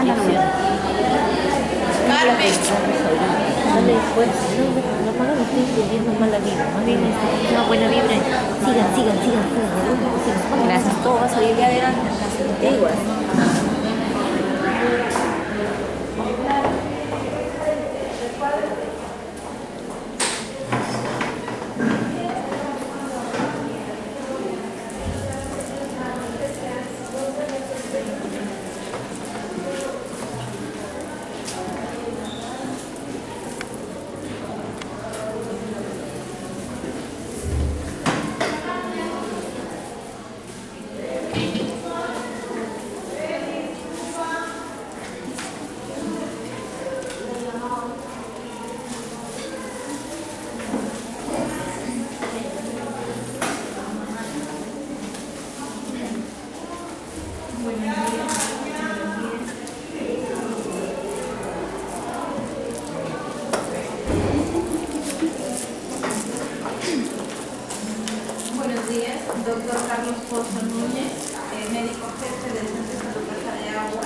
inyección. Dale fuerza, no más no estoy entendiendo mala vibra, más bien es una buena vibra. Sigan. Gracias, todo va a salir de adelante. Igual. Buenos días, doctor Carlos Pozo Núñez, médico jefe del Centro de Salud Casa de Agua,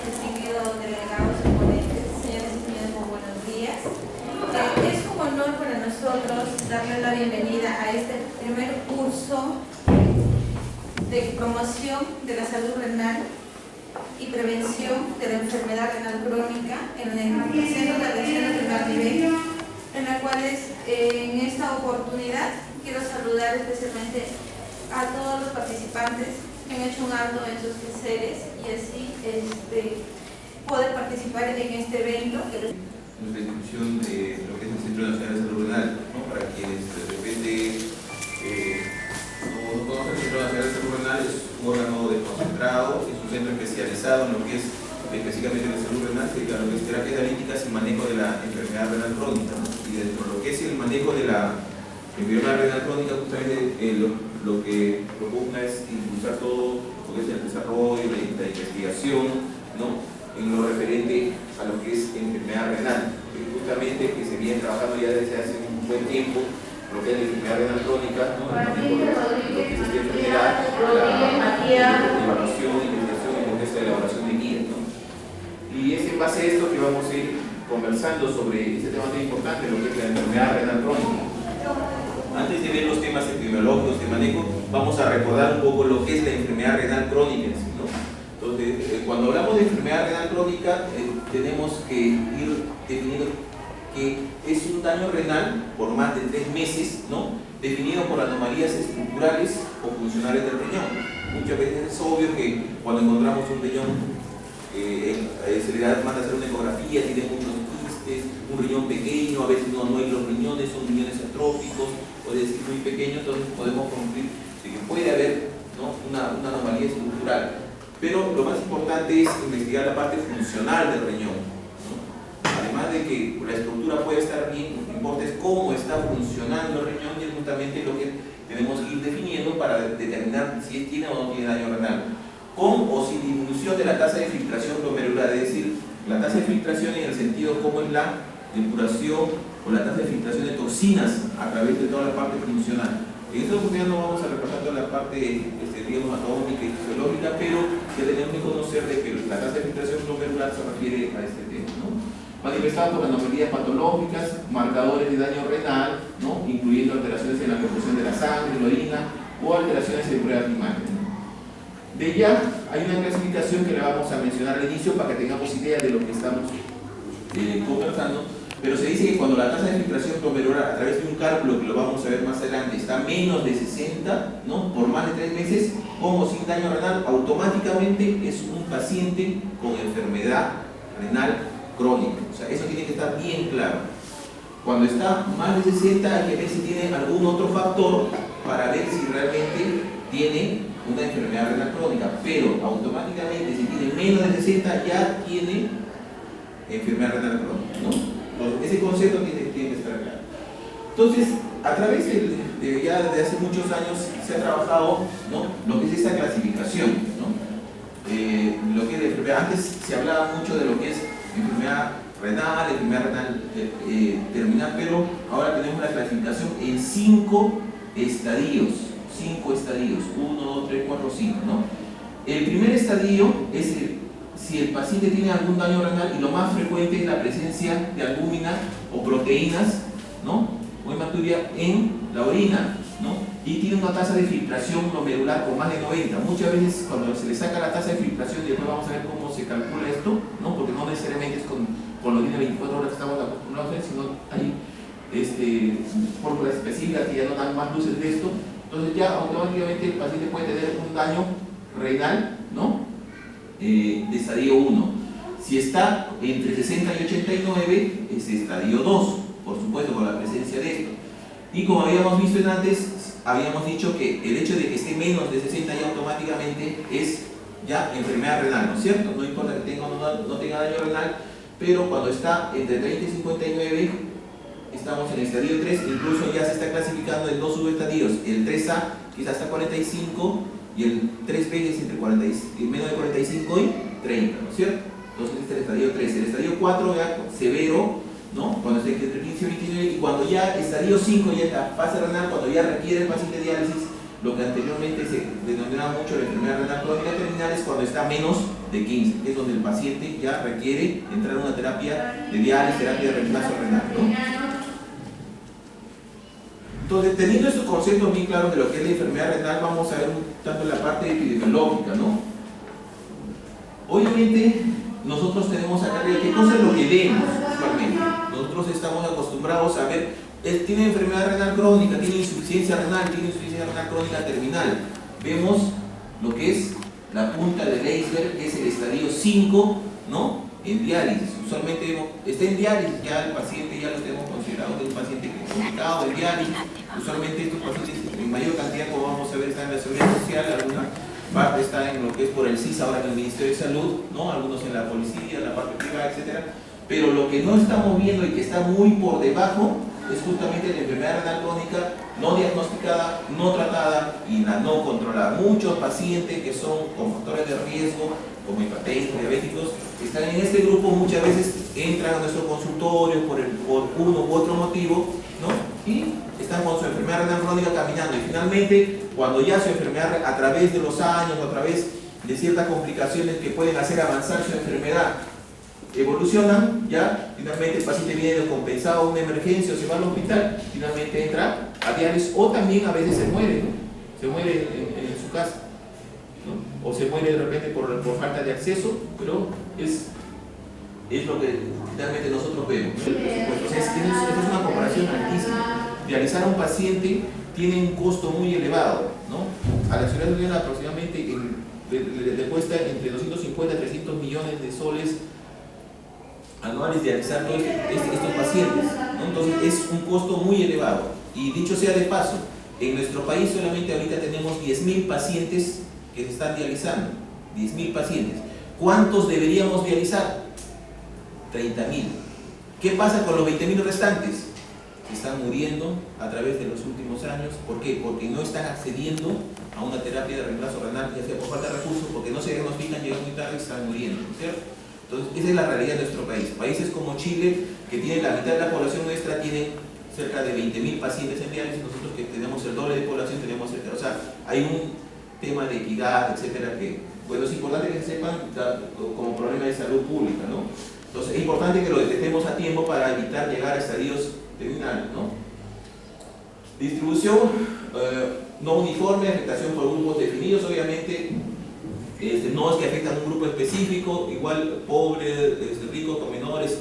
distinguido delegados y ponentes, señores y señores, muy buenos días. Es un honor para nosotros darle la bienvenida a este primer curso de promoción de la salud renal y prevención de la enfermedad renal crónica en el Centro de Atención de Primer Nivel, en la cual en esta oportunidad quiero saludar especialmente a todos los participantes que han hecho un alto en sus quehaceres y así poder participar en este evento. Nuestra institución de lo que es el Centro Nacional de Salud Renal, ¿no? Para quienes de repente no conocen, el Centro Nacional de Salud Renal es un órgano desconcentrado, es un centro especializado en lo que es específicamente de salud renal, que lo que es terapias dialíticas y manejo de la enfermedad renal crónica, ¿no? Y dentro de lo que es el manejo de la enfermedad renal crónica, justamente lo que propugna es impulsar todo lo que es el desarrollo y la investigación, ¿no? En lo referente a lo que es enfermedad renal, justamente que se viene trabajando ya desde hace un buen tiempo lo que es la enfermedad renal crónica, ¿no? Lo que es esta enfermedad, la evaluación, investigación y lo que es la elaboración de guías, ¿no? Y es en base a esto que vamos a ir conversando sobre este tema tan importante, lo que es la enfermedad renal crónica. Antes de ver los temas epidemiológicos de manejo, vamos a recordar un poco lo que es la enfermedad renal crónica, ¿no? Entonces, cuando hablamos de enfermedad renal crónica, tenemos que ir definiendo que es un daño renal por más de 3 meses, ¿no? Definido por anomalías estructurales o funcionales del riñón. Muchas veces es obvio que cuando encontramos un riñón, se le manda a hacer una ecografía, tiene muchos quistes, un riñón pequeño, a veces no hay los riñones, son riñones atróficos, o es decir, muy pequeños, entonces podemos concluir de que puede haber, ¿no? una anomalía estructural. Pero lo más importante es investigar la parte funcional del riñón, ¿no? Además de que la estructura puede estar bien, lo que importa es cómo está funcionando el riñón, y es justamente lo que tenemos que ir definiendo para determinar si tiene o no tiene daño renal, con o sin disminución de la tasa de filtración glomerular, es decir, la tasa de filtración en el sentido como es la depuración o la tasa de filtración de toxinas a través de toda la parte funcional. En esta oportunidad no vamos a repasar toda la parte digamos, anatómica y fisiológica, pero ya tenemos que conocer de que la tasa de filtración glomerular se refiere a este tema, ¿no? Manifestado por anomalías patológicas, marcadores de daño renal, ¿no? Incluyendo alteraciones en la composición de la sangre, la orina o alteraciones en pruebas primarias. De ya hay una clasificación que la vamos a mencionar al inicio para que tengamos idea de lo que estamos conversando, pero se dice que cuando la tasa de filtración glomerular a través de un cálculo, que lo vamos a ver más adelante, está menos de 60, ¿no? Por más de 3 meses, con o sin daño renal, automáticamente es un paciente con enfermedad renal crónica. O sea, eso tiene que estar bien claro. Cuando está más de 60 hay que ver si tiene algún otro factor para ver si realmente tiene una enfermedad renal crónica, pero automáticamente si tiene menos de 60 ya tiene enfermedad renal crónica, ¿no? Entonces, ese concepto tiene que estar claro. Entonces, a través ya desde hace muchos años se ha trabajado, ¿no? Lo que es esta clasificación, ¿no? Lo que es enfermedad, antes se hablaba mucho de lo que es enfermedad renal terminal, pero ahora tenemos la clasificación en 5 estadios, 1, 2, 3, 4, 5, ¿no? El primer estadio es si el paciente tiene algún daño renal, y lo más frecuente es la presencia de albúmina o proteínas, ¿no?, o hematuria en la orina, ¿no?, y tiene una tasa de filtración glomerular por más de 90. Muchas veces cuando se le saca la tasa de filtración, y después vamos a ver cómo se calcula esto, ¿no?, porque no necesariamente es con la orina 24 horas que estamos acostumbrados a ver, sino hay fórmulas específicas que ya no dan más luces de esto. Entonces ya automáticamente el paciente puede tener un daño renal, ¿no?, de estadio 1. Si está entre 60 y 89 es estadio 2, por supuesto, con la presencia de esto. Y como habíamos visto antes, habíamos dicho que el hecho de que esté menos de 60 ya automáticamente es ya enfermedad renal, ¿no es cierto? No importa que tenga o no tenga daño renal, pero cuando está entre 30 y 59 estamos en el estadio 3, incluso ya se está clasificando en dos subestadios, el 3A que es hasta 45 y el 3B que es entre menos de 45 y 30, ¿no es cierto? Entonces este es el estadio 3, el estadio 4 ya severo, ¿no?, cuando está entre 15 y 29, y cuando ya estadio 5 ya está fase renal, cuando ya requiere el paciente diálisis, lo que anteriormente se denominaba mucho la enfermedad renal crónica terminal, es cuando está menos de 15, que es donde el paciente ya requiere entrar en una terapia de diálisis, terapia de reemplazo renal, ¿no? Entonces, teniendo estos conceptos bien claros de lo que es la enfermedad renal, vamos a ver tanto la parte epidemiológica, ¿no? Obviamente, nosotros tenemos acá qué cosa es lo que vemos usualmente. Nosotros estamos acostumbrados a ver, tiene enfermedad renal crónica, tiene insuficiencia renal crónica terminal. Vemos lo que es la punta del iceberg, que es el estadio 5, ¿no?, en diálisis. Usualmente está en diálisis, ya el paciente ya lo tenemos considerado de un paciente complicado de diálisis. Usualmente estos pacientes en mayor cantidad, como vamos a ver, están en la seguridad social, alguna parte está en lo que es por el CIS, ahora en el Ministerio de Salud, ¿no?, algunos en la policía, la parte privada, etc. Pero lo que no estamos viendo y que está muy por debajo es justamente la enfermedad renal crónica no diagnosticada, no tratada y la no controlada. Muchos pacientes que son con factores de riesgo, como hipertensos, diabéticos, están en este grupo, muchas veces entran a nuestro consultorio por uno u otro motivo, ¿no?, y están con su enfermedad renal crónica caminando, y finalmente cuando ya su enfermedad, a través de los años, a través de ciertas complicaciones que pueden hacer avanzar su enfermedad, evolucionan, ya finalmente el paciente viene descompensado a una emergencia o se va al hospital, finalmente entra a diálisis, o también a veces se muere, ¿no?, se muere en su casa, ¿no?, o se muere de repente por falta de acceso, pero es lo que realmente nosotros vemos, ¿no? O sea, esto es una comparación altísima. Dializar a un paciente tiene un costo muy elevado, ¿no? A la Seguridad Social aproximadamente le cuesta entre 250 y 300 millones de soles anuales dializar todos estos pacientes, ¿no? Entonces es un costo muy elevado. Y dicho sea de paso, en nuestro país solamente ahorita tenemos 10.000 pacientes que se están dializando, 10.000 pacientes. ¿Cuántos deberíamos dializar? 30.000. ¿Qué pasa con los 20.000 restantes? Se están muriendo a través de los últimos años. ¿Por qué? Porque no están accediendo a una terapia de reemplazo renal, ya sea por falta de recursos, porque no se diagnostican, llegan muy tarde y están muriendo, ¿cierto? Entonces, esa es la realidad de nuestro país. Países como Chile, que tienen la mitad de la población nuestra, tienen cerca de 20.000 pacientes en diálisis. Nosotros, que tenemos el doble de población, tenemos cerca. O sea, hay un tema de equidad, etcétera, que, bueno, es importante que se sepan como problema de salud pública, ¿no? Entonces, es importante que lo detectemos a tiempo para evitar llegar a estadios terminales, ¿no? Distribución no uniforme, afectación por grupos definidos, obviamente. No es que afectan a un grupo específico, igual pobres, ricos con menores,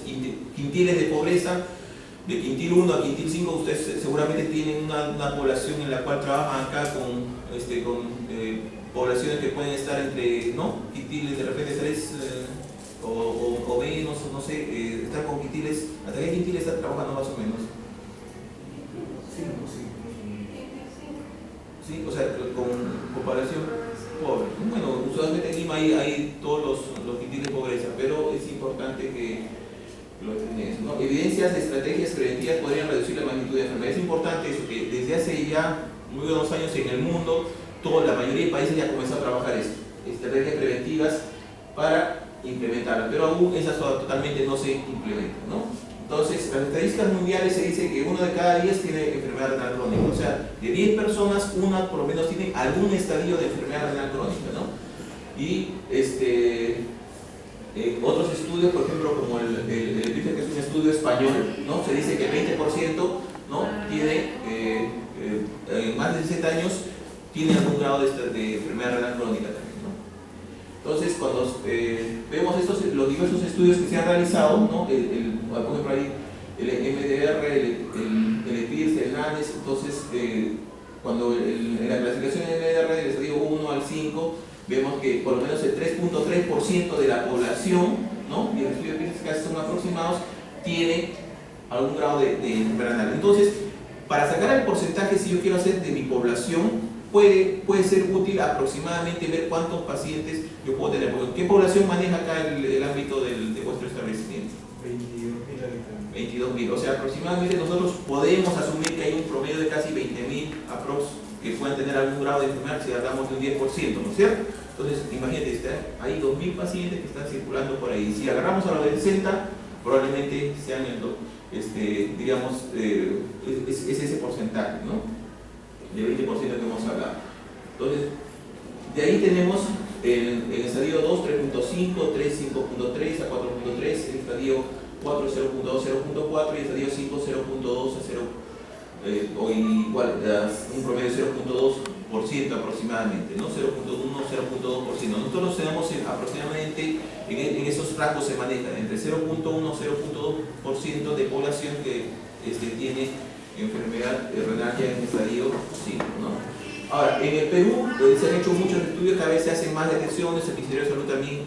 quintiles de pobreza, de quintil 1 a quintil 5, ustedes seguramente tienen una población en la cual trabajan acá con poblaciones que pueden estar entre, ¿no?, quintiles de repente 3 o menos, no sé, están con quintiles, ¿hasta qué quintil están trabajando más o menos? Sí, o sea, con población pobre. Bueno, usualmente en Lima hay todos los quintiles de pobreza, pero es importante que lo tenés, ¿no? Evidencias de estrategias preventivas podrían reducir la magnitud de enfermedad. Es importante eso, que desde hace ya muy buenos años en el mundo, la mayoría de países ya comenzó a trabajar esto, estrategias preventivas para implementarlas, pero aún esas totalmente no se implementan, ¿no? Entonces, las estadísticas mundiales se dice que 1 de cada 10 tiene enfermedad renal crónica, o sea, de 10 personas, una por lo menos tiene algún estadio de enfermedad renal crónica, ¿no? Y Otros estudios, por ejemplo, como el PIFE, que es un estudio español, ¿no? Se dice que el 20%, ¿no? tiene, en más de 60 años, tiene algún grado de enfermedad renal crónica también, ¿no? Entonces, cuando vemos los diversos estudios que se han realizado, ¿no? Por ejemplo, ahí el MDR, el EPIRS, el NANES, entonces, cuando en la clasificación MDR del estadio 1 al 5, vemos que por lo menos el 3.3% de la población, ¿no? y el estudio de EPIRS casi son aproximados, tiene algún grado de enfermedad renal. Entonces, para sacar el porcentaje, si yo quiero hacer de mi población, puede ser útil aproximadamente ver cuántos pacientes yo puedo tener. Porque ¿qué población maneja acá el ámbito de vuestro establecimiento? 22.000 habitantes. 22.000. O sea, aproximadamente nosotros podemos asumir que hay un promedio de casi 20.000 aprox que puedan tener algún grado de enfermedad si hablamos de un 10%, ¿no es cierto? Entonces, imagínate, hay 2.000 pacientes que están circulando por ahí. Si agarramos a los de 60, probablemente sean diríamos, es ese porcentaje, ¿no? De 20% que hemos hablado. Entonces, de ahí tenemos en el estadio 2, 3.5, 3, 5.3 a 4.3, el estadio 4, 0.2, 0.4 y el estadio 5, 0.2 a 0, o igual, un promedio de 0.2% aproximadamente, ¿no? 0.1, 0.2%. Nosotros tenemos aproximadamente, en esos rangos se manejan entre 0.1 0.2% de población que tiene enfermedad renal ya en estadio 5, ¿no? Ahora, en el Perú se han hecho muchos estudios, cada vez se hacen más detecciones, el Ministerio de Salud también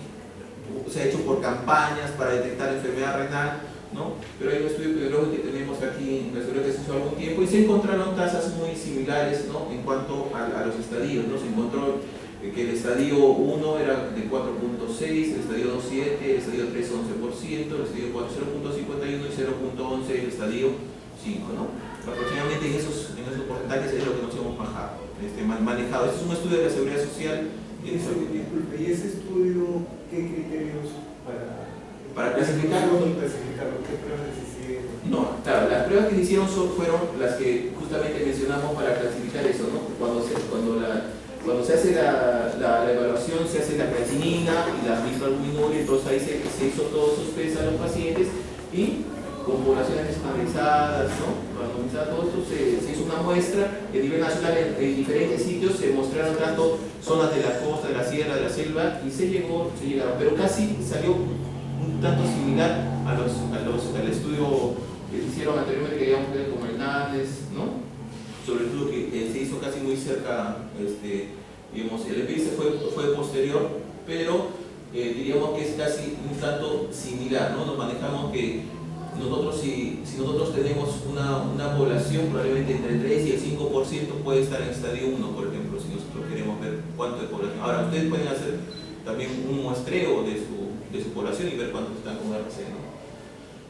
se ha hecho por campañas para detectar enfermedad renal, ¿no? Pero hay un estudio epidemiológico que tenemos aquí en nuestro que se hizo algún tiempo y se encontraron tasas muy similares, ¿no? En cuanto a los estadios, ¿no? Se encontró que el estadio 1 era de 4.6, el estadio 2 7, el estadio 3 11%, el estadio 4 0.51 y 0.11 el estadio 5, ¿no? Aproximadamente en esos porcentajes es lo que nos hemos manejado. Este es un estudio de la Seguridad Social. Disculpe, ¿y ese estudio qué criterios para clasificarlo? ¿Qué pruebas se hicieron? No, claro, las pruebas que se hicieron fueron las que justamente mencionamos para clasificar eso, ¿no? Cuando se hace la evaluación, se hace la creatinina y la microalbuminuria, entonces ahí se hizo todos esos test a los pacientes y con poblaciones estandarizadas, ¿no? Randomizada, todo esto se hizo una muestra a nivel nacional en diferentes sitios, se mostraron tanto zonas de la costa, de la sierra, de la selva y se llegaron, pero casi salió un tanto similar al estudio que se hicieron anteriormente que habíamos visto como el NANES, ¿no? Sobre todo que se hizo casi muy cerca, digamos, el EPIRS fue posterior, pero diríamos que es casi un tanto similar, ¿no? Nos manejamos que nosotros, si nosotros tenemos una población, probablemente entre el 3 y el 5% puede estar en estadio 1, por ejemplo, si nosotros queremos ver cuánto de población. Ahora, ustedes pueden hacer también un muestreo de su población y ver cuántos están con RC, ¿no?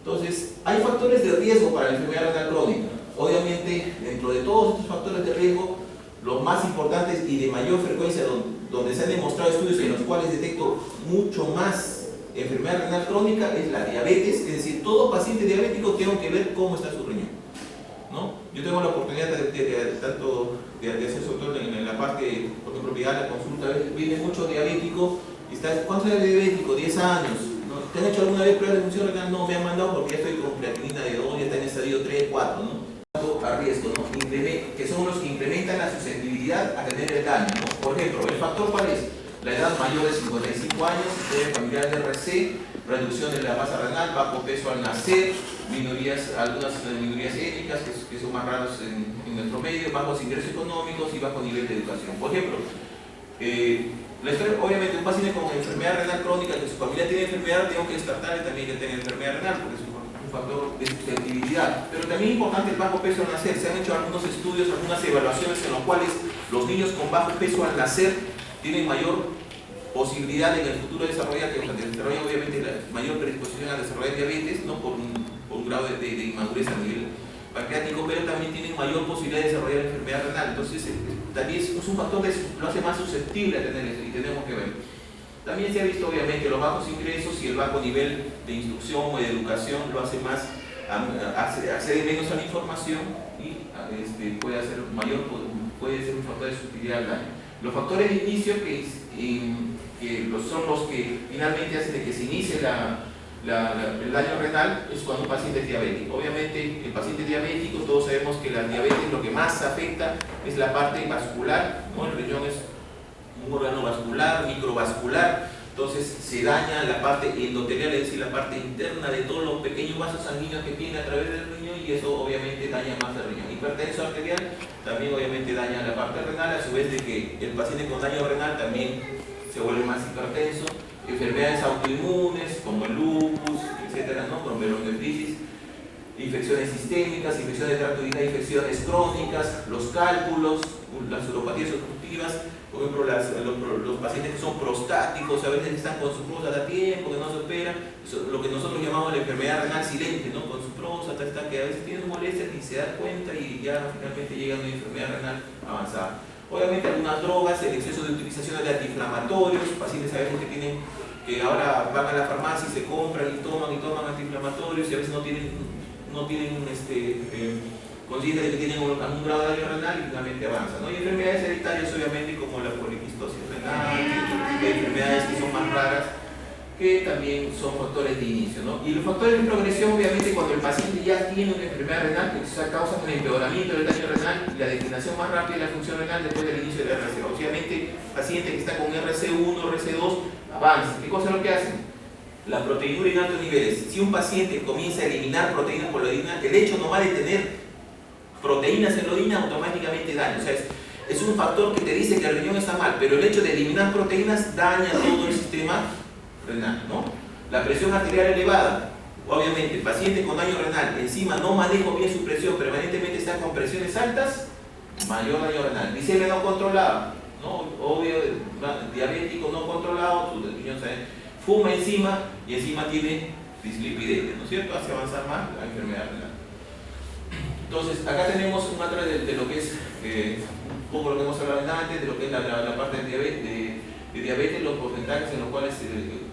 Entonces, hay factores de riesgo para la enfermedad renal crónica. Obviamente, dentro de todos estos factores de riesgo, los más importantes y de mayor frecuencia, donde se han demostrado estudios en los cuales detecto mucho más enfermedad renal crónica, es la diabetes, es decir, todo paciente diabético tengo que ver cómo está su riñón, ¿no? Yo tengo la oportunidad de hacer sobre todo en la parte, por ejemplo, privada, la consulta, a veces viene mucho diabético y está, ¿cuántos años de diabético? 10 años, ¿no? ¿Te han hecho alguna vez pruebas de función renal? No, me han mandado porque ya estoy con creatinina de 2, ya está en estadio 3, 4, ¿no? A riesgo, ¿no? Que son los que incrementan la susceptibilidad a tener el daño, ¿no? Por ejemplo, ¿el factor cuál es? La edad mayor de 55 años, historia familiar de RC, reducción de la masa renal, bajo peso al nacer, algunas minorías étnicas que son más raras en nuestro medio, bajos ingresos económicos y bajo nivel de educación. Por ejemplo, obviamente un paciente con enfermedad renal crónica, que su familia tiene enfermedad, tengo que descartarle también que tenga enfermedad renal, porque es un factor de susceptibilidad. Pero también es importante el bajo peso al nacer. Se han hecho algunos estudios, algunas evaluaciones en los cuales los niños con bajo peso al nacer tienen mayor posibilidad en el futuro de desarrollar, obviamente la mayor predisposición a desarrollar diabetes, ¿no? por un grado de inmadurez a nivel pancreático, pero también tienen mayor posibilidad de desarrollar enfermedad renal. Entonces, también es un factor que lo hace más susceptible a tener eso y tenemos que ver. También se ha visto, obviamente, los bajos ingresos y el bajo nivel de instrucción o de educación lo hace más, accede menos a la información y puede ser un factor de susceptibilidad al daño. Los factores de inicio son los que finalmente hacen de que se inicie el daño renal es cuando un paciente es diabético. Obviamente el paciente diabético, todos sabemos que la diabetes lo que más afecta es la parte vascular, ¿no? El riñón es un órgano vascular, microvascular, entonces se daña la parte endotelial, es decir, la parte interna de todos los pequeños vasos sanguíneos que tiene a través del riñón, y eso obviamente daña más el riñón. Hipertenso arterial también obviamente daña la parte renal, a su vez de que el paciente con daño renal también se vuelve más hipertenso. Enfermedades autoinmunes como el lupus, etcétera, ¿no? Glomerulonefritis, infecciones sistémicas, infecciones de tracto urinario, infecciones crónicas, los cálculos, las uropatías obstructivas, por ejemplo, los pacientes que son prostáticos, a veces están con su próstata a tiempo, que no se opera, lo que nosotros llamamos la enfermedad renal silente, ¿no? Con su próstata, está, que a veces tienen molestias y se da cuenta y ya finalmente llega a una enfermedad renal avanzada. Obviamente algunas drogas, el exceso de utilización de antiinflamatorios, pacientes a veces que ahora van a la farmacia y se compran y toman antiinflamatorios y a veces no tienen conciencia de que tienen algún grado de daño renal y finalmente avanzan, ¿no? Y enfermedades hereditarias obviamente como la poliquistosis renal, enfermedades que son más raras, que también son factores de inicio, ¿no? Y los factores de progresión, obviamente, cuando el paciente ya tiene una enfermedad renal, que causa un empeoramiento del daño renal y la declinación más rápida de la función renal después del inicio de la RC. Obviamente, el paciente que está con RC1, RC2, avanza. ¿Qué cosa es lo que hacen? La proteinura en altos niveles. Si un paciente comienza a eliminar proteínas por la orina, el hecho nomás de tener proteínas en la orina automáticamente daña. O sea, es un factor que te dice que el riñón está mal, pero el hecho de eliminar proteínas daña todo el sistema renal, ¿no? La presión arterial elevada, obviamente, el paciente con daño renal, encima no maneja bien su presión, permanentemente está con presiones altas, mayor daño renal. Glicemia no controlada, ¿no? Obvio, diabético no controlado, su riñón fuma encima y encima tiene dislipidemia, ¿no es cierto? Hace avanzar más la enfermedad renal. Entonces, acá tenemos un atrás de lo que es un poco lo que hemos hablado antes, de lo que es la parte de diabetes, los porcentajes en los cuales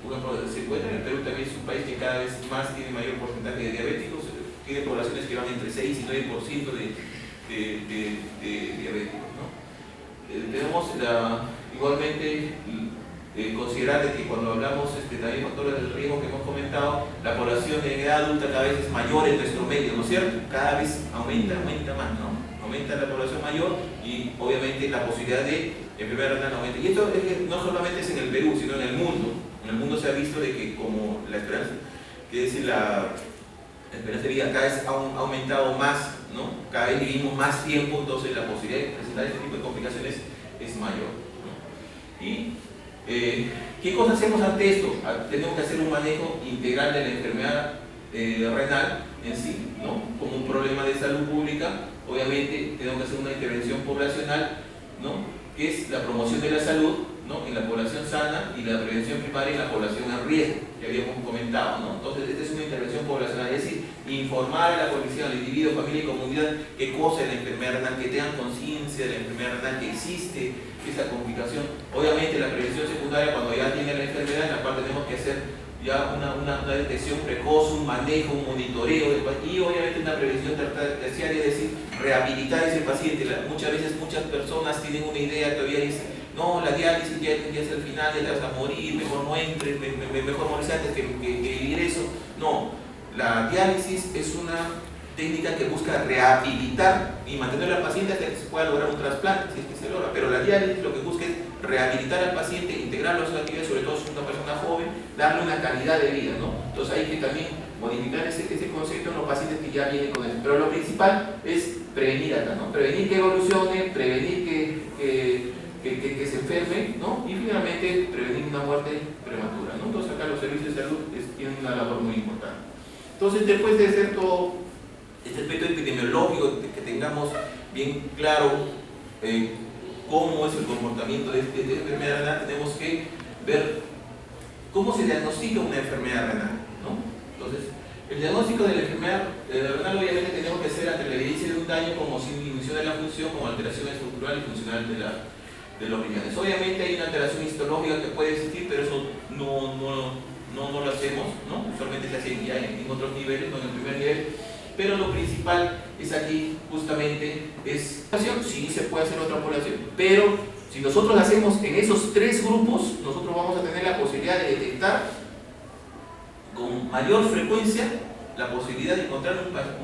por ejemplo, se encuentra. El Perú también es un país que cada vez más tiene mayor porcentaje de diabéticos, tiene poblaciones que van entre 6 y 9% de diabéticos, ¿no? Tenemos igualmente considerar de que cuando hablamos también factores del riesgo que hemos comentado, la población en edad adulta cada vez es mayor en nuestro medio, ¿no es cierto? Cada vez aumenta más, ¿no? Aumenta la población mayor y obviamente la posibilidad de enfermedad renal aumenta. Y esto no solamente es en el Perú, sino en el mundo. En el mundo se ha visto de que como la esperanza, que es la esperanza de vida cada vez ha aumentado más, ¿no? Cada vez vivimos más tiempo, entonces la posibilidad de presentar este tipo de complicaciones es mayor, ¿no? Y ¿qué cosas hacemos ante esto? Tenemos que hacer un manejo integral de la enfermedad renal en sí, ¿no? Como un problema de salud pública. Obviamente tenemos que hacer una intervención poblacional, ¿no? Que es la promoción de la salud, ¿no? En la población sana y la prevención primaria en la población en riesgo, que habíamos comentado, ¿no? Entonces, esta es una intervención poblacional, es decir, informar a la población, al individuo, familia y comunidad qué cosa es la enfermedad renal, que tengan conciencia de la enfermedad renal, que existe esta complicación. Obviamente, la prevención secundaria, cuando ya tiene la enfermedad, en la cual tenemos que hacer ya una detección precoz, un manejo, un monitoreo y obviamente una prevención terciaria, es decir, rehabilitar a ese paciente. Muchas veces muchas personas tienen una idea, todavía dicen, no, la diálisis ya es el final, ya te vas a morir, mejor no entres, mejor morirse antes que vivir eso. No, la diálisis es una técnica que busca rehabilitar y mantener al paciente hasta que se pueda lograr un trasplante, si es que se logra. Pero la diálisis lo que busca es rehabilitar al paciente, integrarlo a su actividad, sobre todo si es una persona joven, darle una calidad de vida, ¿no? Entonces hay que también modificar ese concepto en los pacientes que ya vienen con eso. Pero lo principal es prevenir acá, ¿no? Prevenir que evolucione, prevenir que se enferme, ¿no? Y finalmente prevenir una muerte prematura, ¿no? Entonces acá los servicios de salud tienen una labor muy importante. Entonces, después de hacer todo este aspecto epidemiológico, que tengamos bien claro cómo es el comportamiento de esta enfermedad renal, tenemos que ver cómo se diagnostica una enfermedad renal, ¿no? Entonces, el diagnóstico de la enfermedad renal obviamente tenemos que hacer ante la evidencia de un daño como disminución de la función, como alteración estructural y funcional de los riñones. Obviamente hay una alteración histológica que puede existir, pero eso no lo hacemos, ¿no? Usualmente se hace ya en otros niveles, no en el primer nivel. Pero lo principal es aquí justamente sí se puede hacer otra población, pero Si nosotros hacemos en esos 3 grupos, nosotros vamos a tener la posibilidad de detectar con mayor frecuencia la posibilidad de encontrar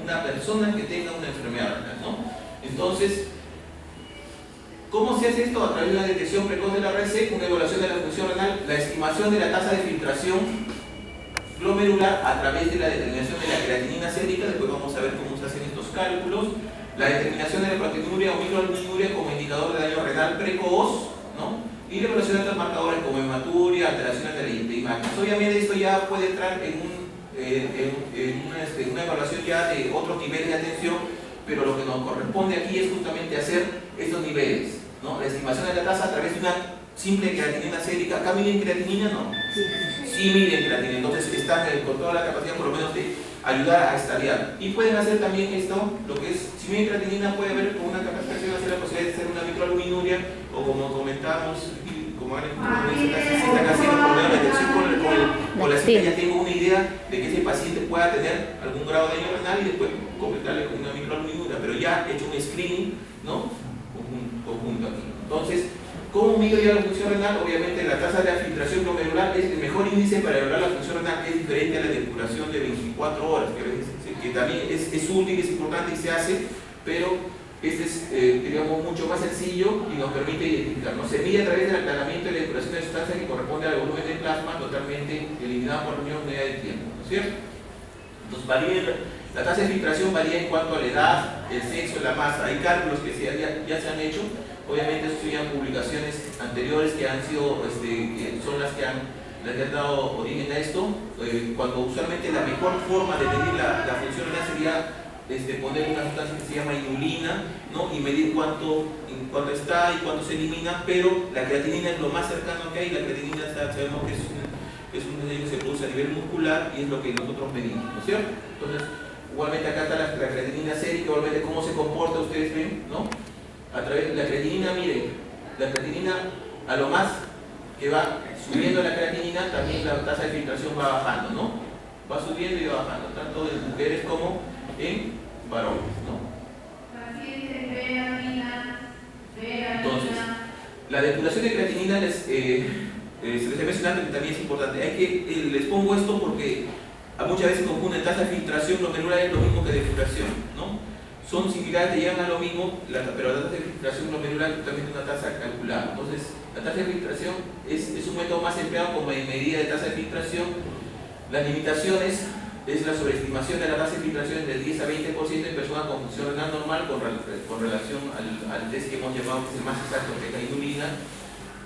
una persona que tenga una enfermedad renal, ¿no? Entonces, ¿cómo se hace esto? A través de la detección precoz de la RSEC, una evaluación de la función renal, la estimación de la tasa de filtración glomerular a través de la determinación de la creatinina sérica, después vamos a ver cómo se hacen estos cálculos, la determinación de la proteinuria o microalbuminuria como indicador de daño renal precoz, ¿no? Y la evaluación de otros marcadores como hematuria, alteraciones de imágenes. Obviamente esto ya puede entrar en una evaluación ya de otros niveles de atención, pero lo que nos corresponde aquí es justamente hacer estos niveles, ¿no? La estimación de la tasa a través de una simple creatinina sérica. ¿Acá miden creatinina? No. Sí miden creatinina, entonces están con toda la capacidad por lo menos de ayudar a estadiar. Y pueden hacer también esto, lo que es, si miden creatinina puede haber con una capacitación hacer la posibilidad de hacer una microalbuminuria, o como comentábamos, como si están haciendo por medio de la detección con la cita, ya tengo una idea de que ese paciente pueda tener algún grado de daño renal y después completarle con una microalbuminuria, pero ya he hecho un screening, ¿no? Conjunto aquí. Entonces, ¿cómo mido ya la función renal? Obviamente la tasa de la filtración glomerular es el mejor índice para evaluar la función renal, que es diferente a la depuración de 24 horas, que también es útil, es importante y se hace, pero este es, digamos, mucho más sencillo y nos permite identificar, ¿no? Se mide a través del aclaramiento y la depuración de sustancias que corresponde al volumen de plasma totalmente eliminado por una unidad de tiempo, ¿no es cierto? Entonces, la tasa de filtración varía en cuanto a la edad, el sexo, la masa. Hay cálculos que ya se han hecho. Obviamente estudian publicaciones anteriores que han sido, que son las que han dado origen a esto, cuando usualmente la mejor forma de medir la función renal sería poner una sustancia que se llama inulina, ¿no? Y medir cuánto está y cuánto se elimina, pero la creatinina es lo más cercano que hay. La creatinina sabemos que es un ensayo que se produce a nivel muscular y es lo que nosotros medimos, ¿no es cierto? Entonces, igualmente acá está la creatinina sérica, igualmente cómo se comporta, ustedes ven, ¿no? A través de la creatinina, miren, la creatinina a lo más que va subiendo la creatinina, también la tasa de filtración va bajando, ¿no? Va subiendo y va bajando, tanto en mujeres como en varones, ¿no? Entonces, la depuración de creatinina se les he mencionado que también es importante. Les pongo esto porque muchas veces confunden tasa de filtración glomerular es lo mismo que depuración, ¿no? Son similares, llegan a lo mismo, pero la tasa de filtración glomerular es totalmente una tasa calculada. Entonces, la tasa de filtración es un método más empleado como medida de tasa de filtración. Las limitaciones es la sobreestimación de la tasa de filtración del 10 a 20% en personas con función renal normal con relación al test que hemos llamado, que es el más exacto, que es la inulina.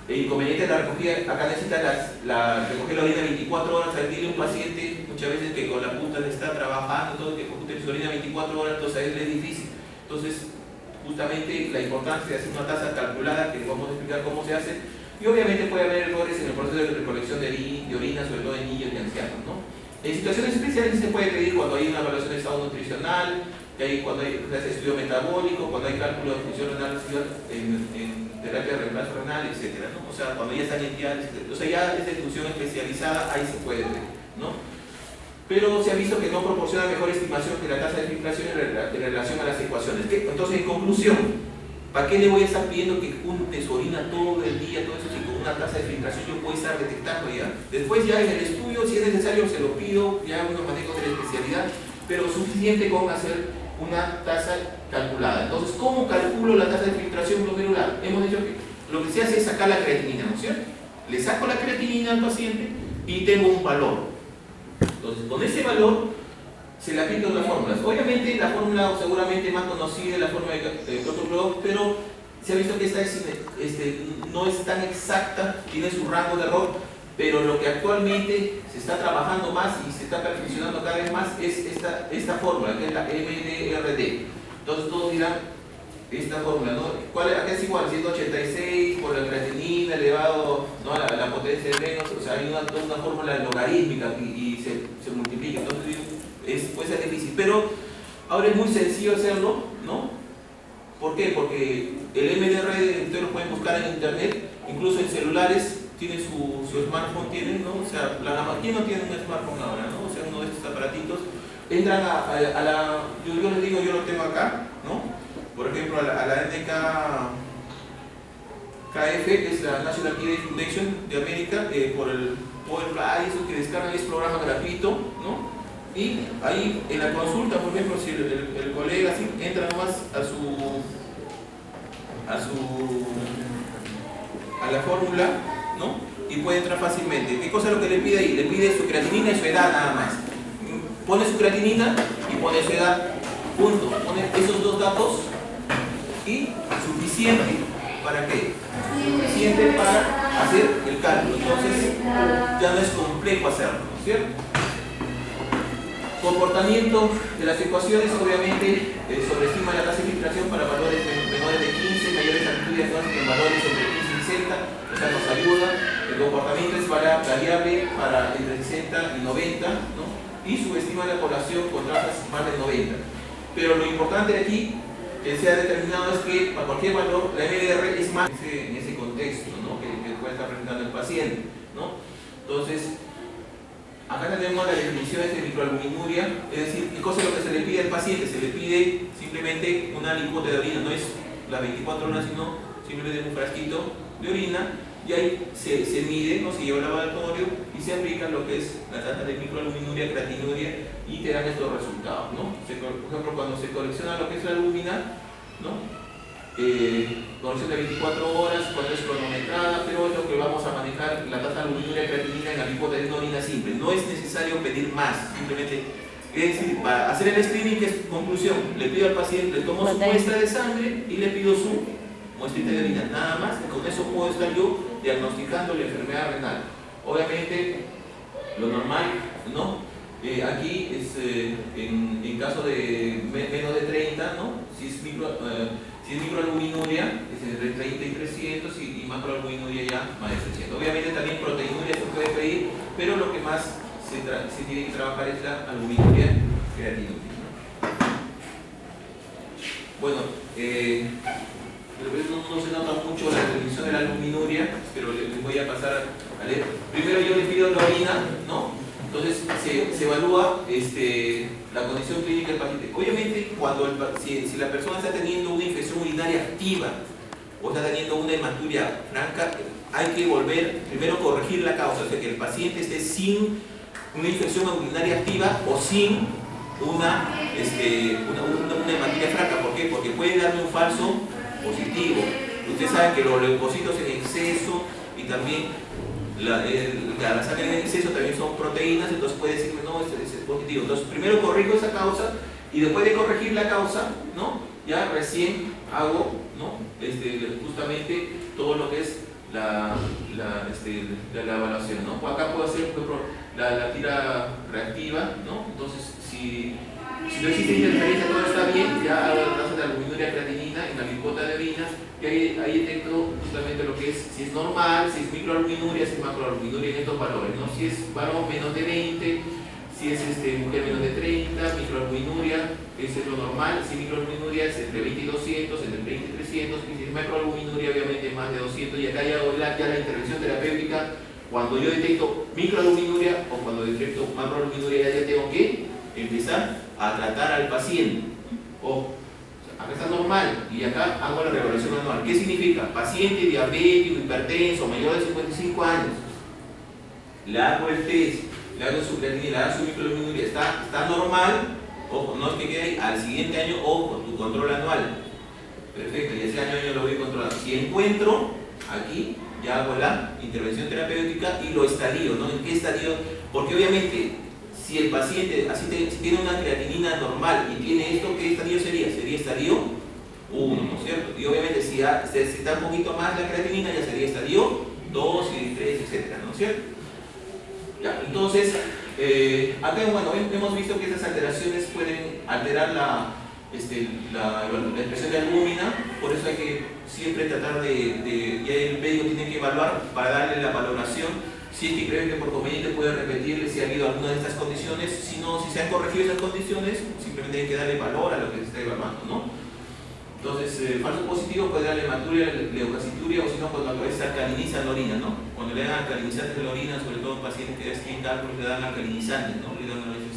El inconveniente de la recogida, acá necesita recoger la orina 24 horas al día de un paciente, muchas veces que con la punta le está trabajando, todo que compute su orina 24 horas, entonces a él es difícil. Entonces, justamente la importancia de hacer una tasa calculada, que vamos a explicar cómo se hace, y obviamente puede haber errores en el proceso de recolección de orina, sobre todo en niños y ancianos, ¿no? En situaciones especiales sí se puede pedir cuando hay una evaluación de estado nutricional, cuando hay estudio metabólico, cuando hay cálculo de función renal en terapia de reemplazo renal, etc., ¿no? O sea, cuando ya están en diálisis, o sea, ya es de función especializada, ahí se puede ver, ¿no? Pero se ha visto que no proporciona mejor estimación que la tasa de filtración en relación a las ecuaciones. Entonces, en conclusión, ¿para qué le voy a estar pidiendo que junte su orina todo el día, todo eso, si con una tasa de filtración yo puedo estar detectando ya? Después ya en el estudio, si es necesario, se lo pido, ya unos manejos de la especialidad, pero suficiente con hacer una tasa calculada. Entonces, ¿cómo calculo la tasa de filtración glomerular? Hemos dicho que lo que se hace es sacar la creatinina, ¿no es cierto? Le saco la creatinina al paciente y tengo un valor. Entonces, con ese valor se le aplica otras fórmulas. Obviamente, la fórmula seguramente más conocida es la fórmula de Protocol, pero se ha visto que esta no es tan exacta, tiene su rango de error, pero lo que actualmente se está trabajando más y se está perfeccionando cada vez más es esta fórmula, que es la MDRD. Entonces todos dirán, esta fórmula, ¿no? Acá es igual, 186 por la creatinina elevado, ¿no? a la potencia de menos, o sea, hay toda una fórmula logarítmica y se multiplica. Entonces puede ser difícil, pero ahora es muy sencillo hacerlo, ¿no? ¿Por qué? Porque el MDRD ustedes lo pueden buscar en internet, incluso en celulares. Tiene su smartphone, ¿no? O sea, ¿quién no tiene un smartphone ahora, no? O sea, uno de estos aparatitos, entran a la, yo les digo, yo lo tengo acá, ¿no? Por ejemplo, a la NK KF, que es la National Kidney Foundation de América, por el eso que descargan es programa gratuito, ¿no? Y ahí en la consulta, por ejemplo, si el colega ¿sí? entra nomás a la fórmula, ¿no? Y puede entrar fácilmente. ¿Qué cosa es lo que le pide ahí? Le pide su creatinina y su edad nada más. Pone su creatinina y pone su edad, punto. Pone esos dos datos y suficiente. ¿Para qué? Suficiente para hacer el cálculo. Entonces ya no es complejo hacerlo, ¿no es cierto? Comportamiento de las ecuaciones, obviamente sobreestima la tasa de filtración para valores menores de 15, mayores amplitudes en valores entre 15 y 60, o sea, nos ayuda. El comportamiento es variable para entre 60 y 90, ¿no? Y subestima la población con trazas más de 90. Pero lo importante de aquí que se ha determinado es que para cualquier valor la MDR es más en ese contexto, ¿no? que puede estar presentando el paciente, ¿no? Entonces, acá tenemos las definiciones de microalbuminuria, es decir, ¿qué cosa es lo que se le pide al paciente? Se le pide simplemente una lingote de orina, no es las 24 horas, sino simplemente un frasquito de orina, y ahí se mide, ¿no? Se lleva al laboratorio y se aplica lo que es la tasa de microalbuminuria, creatinuria, y te dan estos resultados, ¿no? Por ejemplo, cuando se colecciona lo que es la albúmina, ¿no? Colección de 24 horas, cuando es cronometrada, pero es lo que vamos a manejar la tasa de albuminuria y creatinina en la hipótesis de una orina simple. No es necesario pedir más, simplemente, es decir, para hacer el screening, que es conclusión, le pido al paciente, le tomo su muestra de sangre y le pido su muestrita de orina, nada más, y con eso puedo estar yo diagnosticando la enfermedad renal. Obviamente, lo normal, ¿no? Aquí es en caso de menos de 30, ¿no? Si es microalbuminuria, es entre 30 y 300, y macroalbuminuria ya más de 300. Obviamente también proteinuria se puede pedir, pero lo que más se tiene que trabajar es la albuminuria creatinuria, ¿no? Bueno, no se nota mucho la definición de la albuminuria, pero les voy a pasar a leer. Primero yo le pido la orina, ¿no? Entonces se evalúa la condición clínica del paciente. Obviamente, si la persona está teniendo una infección urinaria activa o está teniendo una hematuria franca, hay que volver, primero corregir la causa, o sea, que el paciente esté sin una infección urinaria activa o sin una hematuria franca. ¿Por qué? Porque puede darle un falso positivo. Ustedes saben que los leucocitos en exceso y también la sangre en exceso también son proteínas, entonces puede decirme no, este es positivo. Entonces primero corrijo esa causa y después de corregir la causa, ¿no? Ya recién hago, ¿no? Justamente todo lo que es la evaluación, ¿no? Acá puedo hacer, por ejemplo, la tira reactiva, ¿no? Entonces si no existe interferencia, todo está bien, ya hago la tasa de albuminuria creatinina en la glicota de orina, y ahí detecto justamente lo que es, si es normal, si es microalbuminuria, si es macroalbuminuria en estos valores, ¿no? Si es varón menos de 20, si es mujer menos de 30, microalbuminuria, eso es lo normal. Si microalbuminuria es entre 20 y 200, entre 20 y 300, y si es macroalbuminuria obviamente más de 200, y acá ya hago ya la intervención terapéutica. Cuando yo detecto microalbuminuria o cuando detecto macroalbuminuria, ya tengo que empezar a tratar al paciente. Acá está normal y acá hago la revaloración anual. ¿Qué significa? Paciente diabético, hipertenso, mayor de 55 años. Le hago el test, le hago su creatinina, le hago su microalbuminuria, está normal. Ojo, no es que quede ahí. Al siguiente año, ojo, tu control anual. Perfecto, y ese año yo lo voy controlando. Si encuentro, aquí ya hago la intervención terapéutica y lo estadio, ¿no? ¿En qué estadio? Porque obviamente, si el paciente si tiene una creatinina normal y tiene esto, ¿qué estadio sería? Sería estadio 1, ¿no es cierto? Y obviamente si está un poquito más la creatinina, ya sería estadio 2 y 3, etcétera, ¿no es cierto? Ya, entonces, acá bueno, hemos visto que estas alteraciones pueden alterar la expresión de albúmina, por eso hay que siempre tratar ya el médico tiene que evaluar para darle la valoración. Si es que creen que por conveniente puede repetirle si ha habido alguna de estas condiciones, si se han corregido esas condiciones, simplemente hay que darle valor a lo que se está evaluando, ¿no? Entonces, falso positivo puede darle hematuria, leucocituria, o si no, cuando se alcaliniza la orina, ¿no? Cuando le dan alcalinizantes de la orina, sobre todo en pacientes que tienen cálculos, le dan alcalinizantes, ¿no? Le dan a veces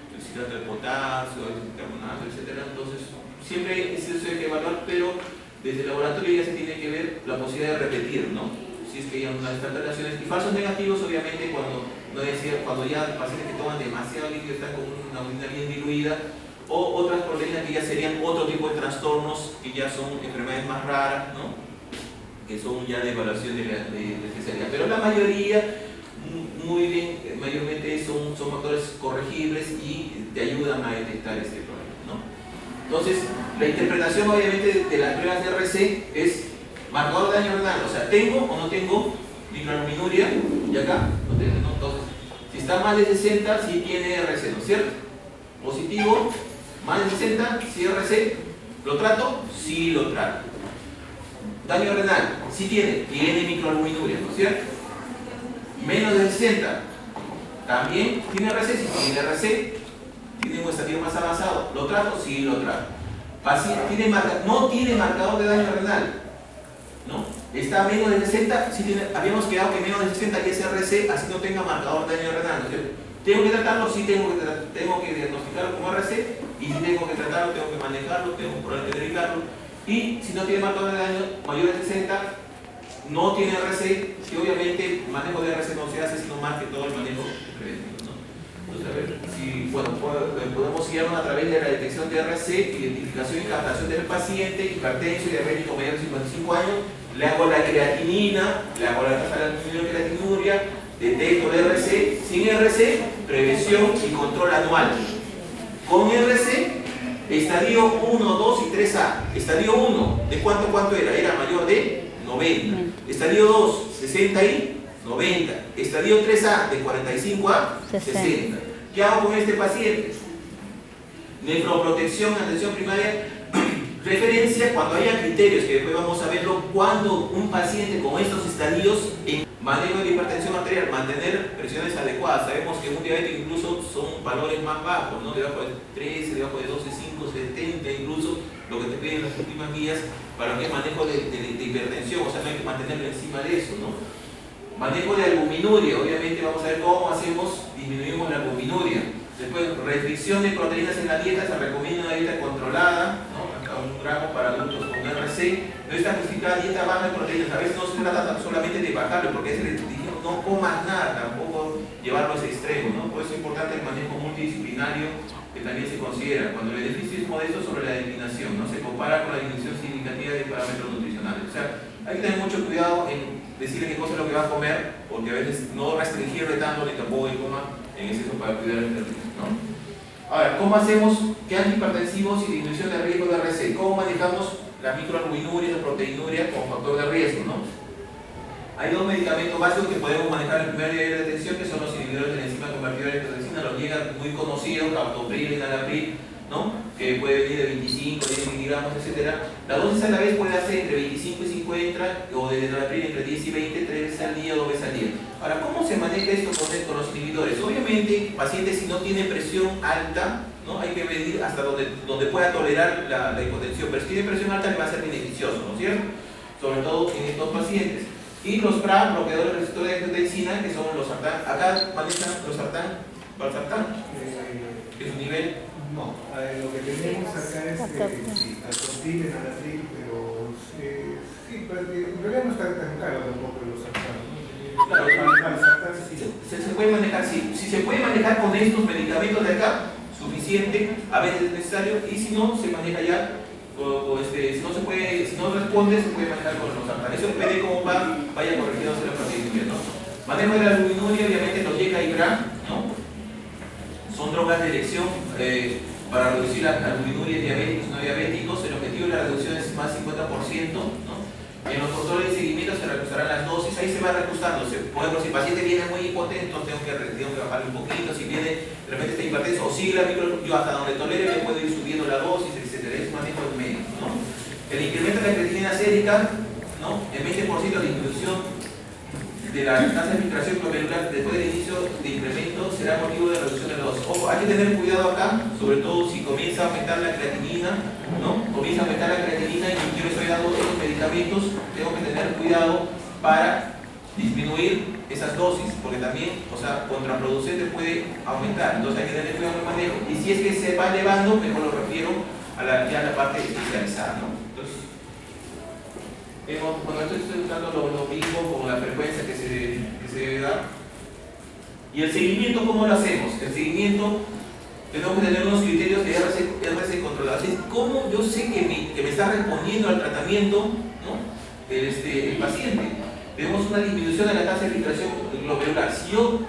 el citrato de potasio, el carbonato, etc. Entonces, siempre eso hay que evaluar, pero desde el laboratorio ya se tiene que ver la posibilidad de repetir, ¿no? Si es que hay unas alteraciones. Y falsos negativos, obviamente, cuando ya pacientes que toman demasiado líquido están con una orina bien diluida, o otras proteínas que ya serían otro tipo de trastornos que ya son enfermedades más raras, ¿no? Que son ya de evaluación de especialidad. Pero la mayoría, muy bien, mayormente son factores corregibles y te ayudan a detectar este problema, ¿no? Entonces, la interpretación obviamente de las pruebas de RC es marcador de daño renal, o sea, ¿tengo o no tengo microalbuminuria? Y acá, no tengo, ¿no? Entonces, si está más de 60, sí tiene RC, ¿no es cierto? Positivo, más de 60, sí RC. ¿Lo trato? Sí lo trato. Daño renal, sí tiene microalbuminuria, ¿no es cierto? Menos de 60, también tiene RC, si tiene RC, tiene un estadio más avanzado, ¿lo trato? Sí lo trato. No tiene marcador de daño renal, ¿no? Está a menos de 60, habíamos quedado que menos de 60 ya es RC, así no tenga marcador de daño renal, ¿no es cierto? ¿Tengo que tratarlo? Sí, tengo que diagnosticarlo como RC, y si tengo que tratarlo, tengo que manejarlo, tengo que verificarlo. Y si no tiene marcador de daño mayor de 60, no tiene RC, y obviamente el manejo de RC no se hace sino más que todo el manejo preventivo, ¿no? Entonces, a ver si podemos guiarnos a través de la detección de RC, identificación y captación del paciente, hipertenso y diabético mayor de 55 años, le hago la creatinina, le hago la tasa de creatinuria, detecto el RC, sin RC, prevención y control anual. Con RC, estadio 1, 2 y 3A. Estadio 1, ¿de cuánto era? Era mayor de 90. Estadio 2, 60 y 90. Estadio 3A, de 45 a 60. ¿Qué hago con este paciente? Nefroprotección, atención primaria, referencia cuando haya criterios, que después vamos a verlo, cuando un paciente con estos estadios en manejo de hipertensión arterial, mantener presiones adecuadas. Sabemos que en un diabético incluso son valores más bajos, ¿no? Debajo de 13, debajo de 12, 5, 70, incluso lo que te piden las últimas guías para que manejo de hipertensión, o sea, no hay que mantenerlo encima de eso, ¿no? Manejo de albuminuria, obviamente vamos a ver cómo disminuimos la albuminuria. Después, restricción de proteínas en la dieta, se recomienda una dieta controlada, ¿no? Hasta 1 gramo para adultos con RC. No está justificada dieta baja de proteínas. A veces no se trata solamente de bajarlo, porque se les dijo no comas nada, tampoco llevarlo a ese extremo, ¿no? Por eso es importante el manejo multidisciplinario que también se considera. Cuando el beneficio es modesto sobre la eliminación, ¿no? Se compara con la disminución significativa de parámetros nutricionales. O sea, hay que tener mucho cuidado en decirle qué cosa es lo que va a comer, porque a veces no restringirle tanto ni tampoco que coma en exceso para cuidar el riesgo, ¿no? Ahora, ¿cómo hacemos que antihipertensivos y disminución de riesgo de RC? ¿Cómo manejamos la microalbuminuria, la proteinuria como factor de riesgo, ¿no? Hay dos medicamentos básicos que podemos manejar en el primer nivel de detención, que son los inhibidores de la enzima convertidora de angiotensina, los llegan muy conocidos, captopril, enalapril, ¿no? Que puede venir de 25, 10 miligramos, etc. La dosis a la vez puede ser entre 25 y 50, o de enalapril entre 10 y 20, 3 veces al día o 2 veces al día. Ahora, ¿cómo se maneja esto con los inhibidores? Obviamente, pacientes si no tienen presión alta, ¿no? Hay que medir hasta donde pueda tolerar la hipotensión, pero si tiene presión alta le va a ser beneficioso, ¿no es cierto? Sobre todo en estos pacientes. Y los PRA, bloqueadores receptores de angiotensina, que son los sartán. Acá manejan los sartán, valsartán, que es un nivel. No, lo que tenemos acá es alcotil, enalapril, pero sí, pero en realidad no está tan caro tampoco los sartán. Claro, se puede manejar, sí. Si se puede manejar con estos medicamentos de acá, suficiente, a veces es necesario, y si no, se maneja ya, si no se puede, si no responde, se puede manejar con los sartán. Eso depende de cómo vaya corrigiéndose la proteinuria, ¿no? Manejo de la albuminuria, obviamente los YECA y GRA, ¿no? Son drogas de elección para reducir la albuminuria en diabéticos y no diabéticos. El objetivo de la reducción es más 50%, ¿no? En los controles de seguimiento se reajustarán las dosis, ahí se va reajustando. Por ejemplo, si el paciente viene muy impotente, tengo que bajarle un poquito. Si viene de repente está hipertenso o sigue la micro, yo hasta donde tolere le puedo ir subiendo la dosis, etc. Es manejo de medios, ¿no? El incremento de la creatinina sérica, ¿no? El 20% de disminución de la tasa de filtración glomerular después del inicio de incremento será motivo de reducción de la dosis. Ojo, hay que tener cuidado acá, sobre todo si comienza a aumentar la creatinina, ¿no? Comienza a aumentar la creatinina y yo le estoy dando otros medicamentos, tengo que tener cuidado para disminuir esas dosis, porque también, o sea, contraproducente puede aumentar, entonces hay que tener cuidado en el manejo. Y si es que se va elevando, mejor lo refiero a la parte especializada, ¿no? Entonces, Bueno, esto estoy usando lo mismo con la frecuencia que se debe dar. Y el seguimiento, ¿cómo lo hacemos? El seguimiento, tenemos que tener unos criterios de RC controlados. ¿Cómo yo sé que me está respondiendo al tratamiento, ¿no? el paciente? Vemos una disminución de la tasa de filtración glomerular. Si yo,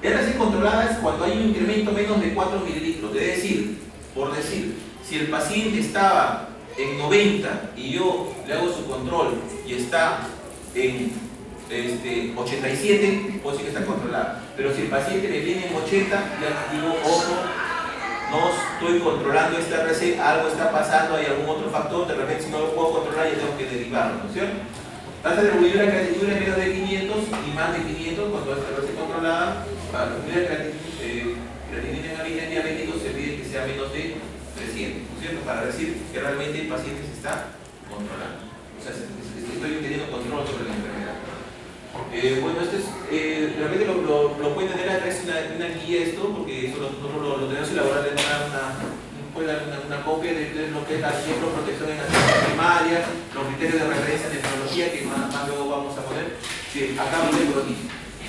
RC controlada es cuando hay un incremento menos de 4 mililitros. Es decir, por decir, si el paciente estaba en 90 y yo le hago su control y está en 87, puedo decir que está controlada. Pero si el paciente me viene en 80, ya digo, ojo, no estoy controlando esta RC, algo está pasando, hay algún otro factor, de repente si no lo puedo controlar ya tengo que derivarlo, ¿no es cierto? Tasa de hemoglobina creatinina menos de 500 y más de 500 cuando esta RC controlada. Para la creatinina en origen diabético se pide que sea menos de 300, ¿no es cierto? Para decir que realmente el paciente se está controlando, o sea, estoy teniendo control sobre la enfermedad. Bueno, esto es, realmente lo pueden tener acá, es una guía esto, porque eso nosotros lo tenemos elaborado en una copia de lo que es la protección en atención primaria, los criterios de referencia de nefrología, que más luego vamos a poner. Acá lo tengo aquí.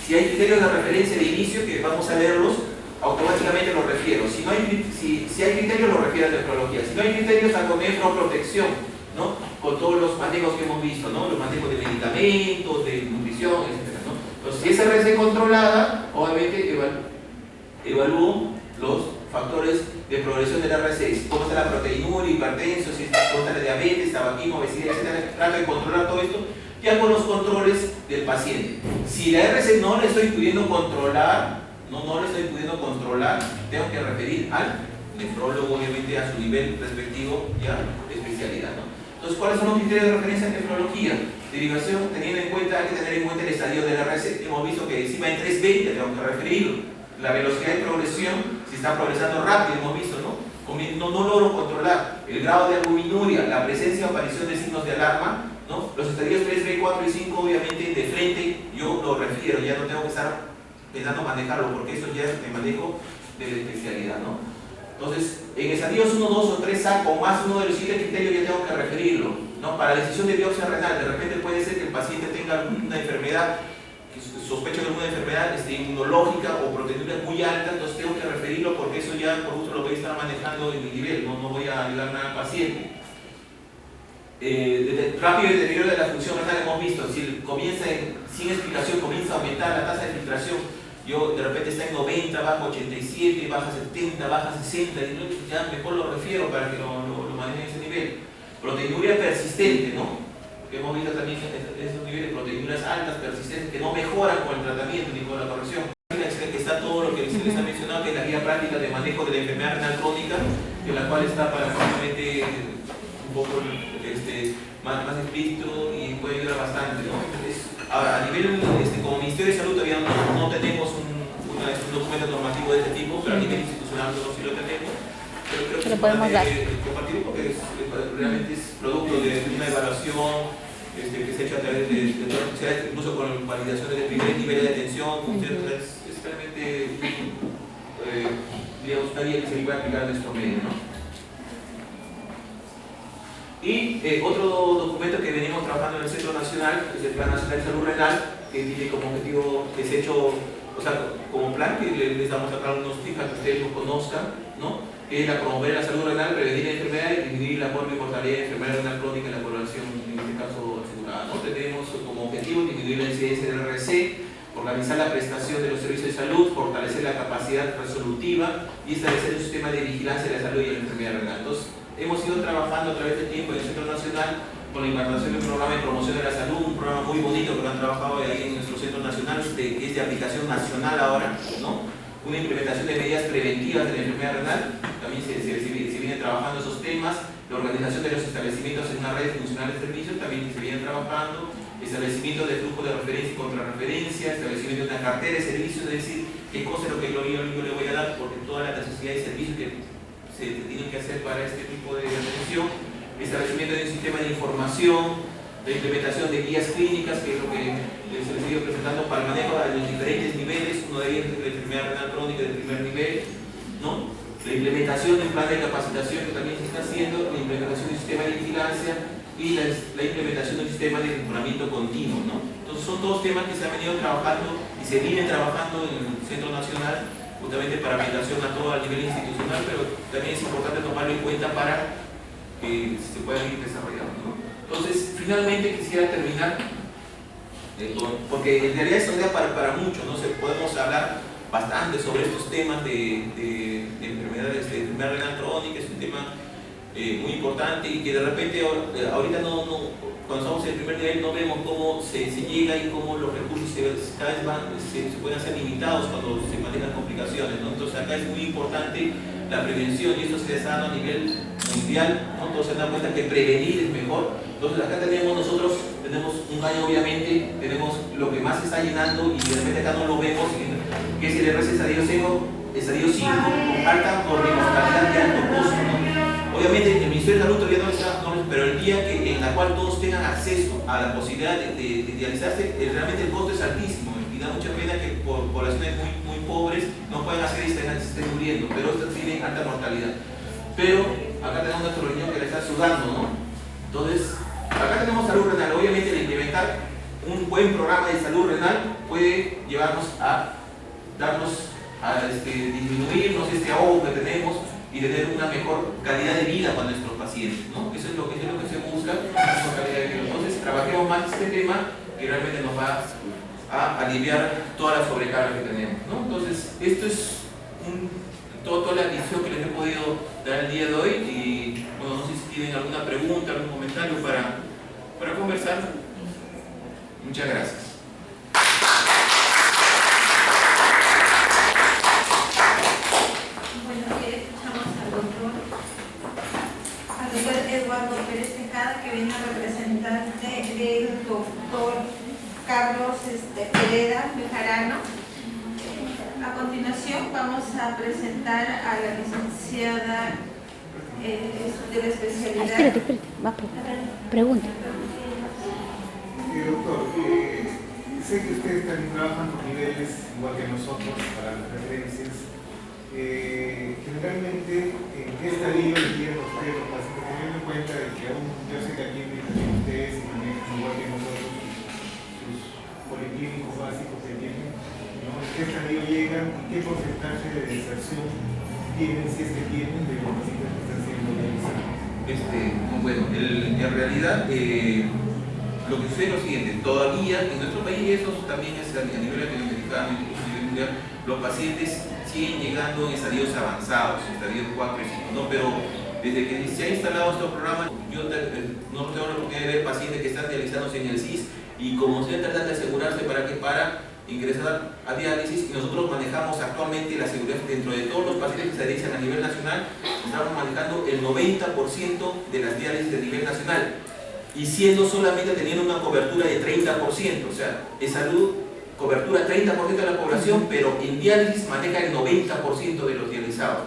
Si hay criterios de referencia de inicio, que vamos a leerlos, automáticamente los refiero. Si hay criterios, los refiero a nefrología. Si no hay criterios, hago nefroprotección, ¿no? Con todos los manejos que hemos visto, ¿no? Los manejos de medicamentos, de nutrición, etc., ¿no? Entonces, si es RC controlada, obviamente evalúo los factores de progresión de la RC, cómo está la proteinuria, hipertenso, cómo está la diabetes, tabaquismo, obesidad, etc. Trato de controlar todo esto ya con los controles del paciente. Si la RC no le estoy pudiendo controlar, tengo que referir al nefrólogo, obviamente a su nivel respectivo ya de especialidad, ¿no? Entonces, ¿cuáles son los criterios de referencia en nefrología? Derivación, teniendo en cuenta, hay que tener en cuenta el estadio de la RC. Hemos visto que encima de 3B ya tengo que referirlo. La velocidad de progresión, si está progresando rápido, hemos visto, ¿no? No logro controlar el grado de albuminuria, la presencia o aparición de signos de alarma, ¿no? Los estadios 3B, 4 y 5, obviamente, de frente, yo lo refiero, ya no tengo que estar pensando manejarlo, porque eso ya es de manejo de la especialidad, ¿no? Entonces, en estadios 1, 2 o 3A, con más uno de los 7 criterios ya tengo que referirlo, ¿no? Para la decisión de biopsia renal, de repente puede ser que el paciente tenga alguna enfermedad, sospecho de alguna enfermedad inmunológica o proteinuria muy alta, entonces tengo que referirlo porque eso ya por gusto lo voy a estar manejando en mi nivel, no voy a ayudar nada al paciente. Rápido deterioro de la función renal hemos visto, si comienza sin explicación, comienza a aumentar la tasa de filtración, yo de repente está en 90, baja 87, baja 70, baja 60, y ya mejor lo refiero para que lo maneje en ese nivel. Proteinuria persistente, ¿no? Que hemos visto también esos niveles de proteinuras altas, persistentes, que no mejoran con el tratamiento ni con la corrección. Está todo lo que se les ha mencionado, que es la guía práctica de manejo de la enfermedad renal crónica, en la cual está para justamente un poco más explícito y puede ayudar bastante, ¿no? Ahora, a nivel, como Ministerio de Salud todavía no tenemos un documento normativo de este tipo, pero a nivel institucional nosotros sí lo tenemos. Pero creo que lo podemos dar. Compartir porque realmente es producto de una evaluación que se ha hecho a través de incluso con validaciones de primer nivel de atención, es realmente digamos, una guía que se puede aplicar en nuestro medio, ¿no? Y otro documento que venimos trabajando en el Centro Nacional es el Plan Nacional de Salud Renal, que tiene como objetivo, que se ha hecho, o sea, como plan, que les damos acá unos tips para que ustedes lo conozcan, ¿no? Que era promover la salud renal, prevenir la enfermedad y disminuir la forma y mortalidad de enfermedad renal crónica en la población, en este caso asegurada, ¿no? Tenemos como objetivo disminuir la incidencia del RC, organizar la prestación de los servicios de salud, fortalecer la capacidad resolutiva y establecer un sistema de vigilancia de la salud y de la enfermedad renal. Entonces, hemos ido trabajando a través del tiempo en el Centro Nacional con la implantación de un programa de promoción de la salud, un programa muy bonito que lo han trabajado ahí en nuestro Centro Nacional, que es de aplicación nacional ahora, ¿no? Una implementación de medidas preventivas de la enfermedad renal, también se viene trabajando esos temas, la organización de los establecimientos en una red funcional de servicios también se viene trabajando, establecimiento de flujo de referencia y contrarreferencia, establecimiento de una cartera de servicios, es decir, qué cosa es lo que yo le voy a dar, porque toda la necesidad de servicios que se tienen que hacer para este tipo de atención, establecimiento de un sistema de información, la implementación de guías clínicas, que es lo que se les he ido presentando para el manejo de los diferentes niveles, uno de ellos es la enfermedad renal crónica del primer nivel, ¿no? La implementación de un plan de capacitación que también se está haciendo, la implementación de un sistema de vigilancia, y la implementación del sistema de mejoramiento continuo, ¿no? Entonces son todos temas que se han venido trabajando y se vienen trabajando en el Centro Nacional justamente para aplicación a todo a nivel institucional, pero también es importante tomarlo en cuenta para que se puedan ir desarrollando, ¿no? Entonces, finalmente quisiera terminar, porque en realidad es una idea para muchos, ¿no? Podemos hablar bastante sobre estos temas de enfermedades, de enfermedad renal crónica, es un tema muy importante y que de repente ahorita cuando estamos en el primer nivel no vemos cómo se llega y cómo los recursos cada vez se pueden hacer limitados cuando se manejan complicaciones, ¿no? Entonces acá es muy importante la prevención y esto se está dando a nivel mundial, ¿no? Todos se dan cuenta que prevenir es mejor. Entonces acá nosotros tenemos un gallo, obviamente, tenemos lo que más se está llenando y de repente acá no lo vemos, que es el RS estadio 5 con alta mortalidad de alto costo, ¿no? Obviamente el Ministerio de Salud todavía no está, pero el día en la cual todos tengan acceso a la posibilidad de dializarse, realmente el costo es altísimo y da mucha pena que por poblaciones muy pobres no puedan hacer y se estén muriendo, pero estas tienen alta mortalidad. Pero acá tenemos nuestro riñón que le está sudando, ¿no? Entonces, acá tenemos salud renal. Obviamente el implementar un buen programa de salud renal puede llevarnos a disminuirnos este ahogo que tenemos y tener una mejor calidad de vida para nuestros pacientes, ¿no? Eso es lo que se busca, mejor calidad de vida. Entonces, trabajemos más este tema que realmente nos va a aliviar toda la sobrecarga que tenemos, ¿no? Entonces, esto es toda la visión que les he podido dar el día de hoy y, bueno, no sé si tienen alguna pregunta, algún comentario para conversar. Muchas gracias. Eduardo Pérez Tejada, que viene representante del doctor Carlos Pereda Bejarano. A continuación vamos a presentar a la licenciada de la especialidad. Espérate, más pregunta. Doctor, sé que ustedes también trabajan por niveles igual que nosotros para las referencias. Generalmente, ¿en qué estadio llegan ustedes los pacientes? Teniendo en cuenta de que aún, yo sé que aquí en ustedes y manejan igual que nosotros sus policlínicos básicos que tienen, ¿no? ¿En qué estadio llegan y qué porcentaje de deserción tienen, si es que tienen, de los pacientes que están siendo dializados? Bueno, en realidad, lo que sucede es lo siguiente: todavía en nuestro país, y eso también es a nivel latinoamericano, incluso a nivel mundial, los pacientes siguen llegando en estadios avanzados, estadios 4 y 5, ¿no? Pero desde que se ha instalado este programa, yo no tengo la oportunidad de ver pacientes que están dializándose en el CIS y como se tratan de asegurarse para ingresar a diálisis, y nosotros manejamos actualmente la seguridad dentro de todos los pacientes que se dializan a nivel nacional, estamos manejando el 90% de las diálisis a nivel nacional y siendo solamente teniendo una cobertura de 30%, o sea, en salud cobertura 30% de la población, pero en diálisis maneja el 90% de los dializados.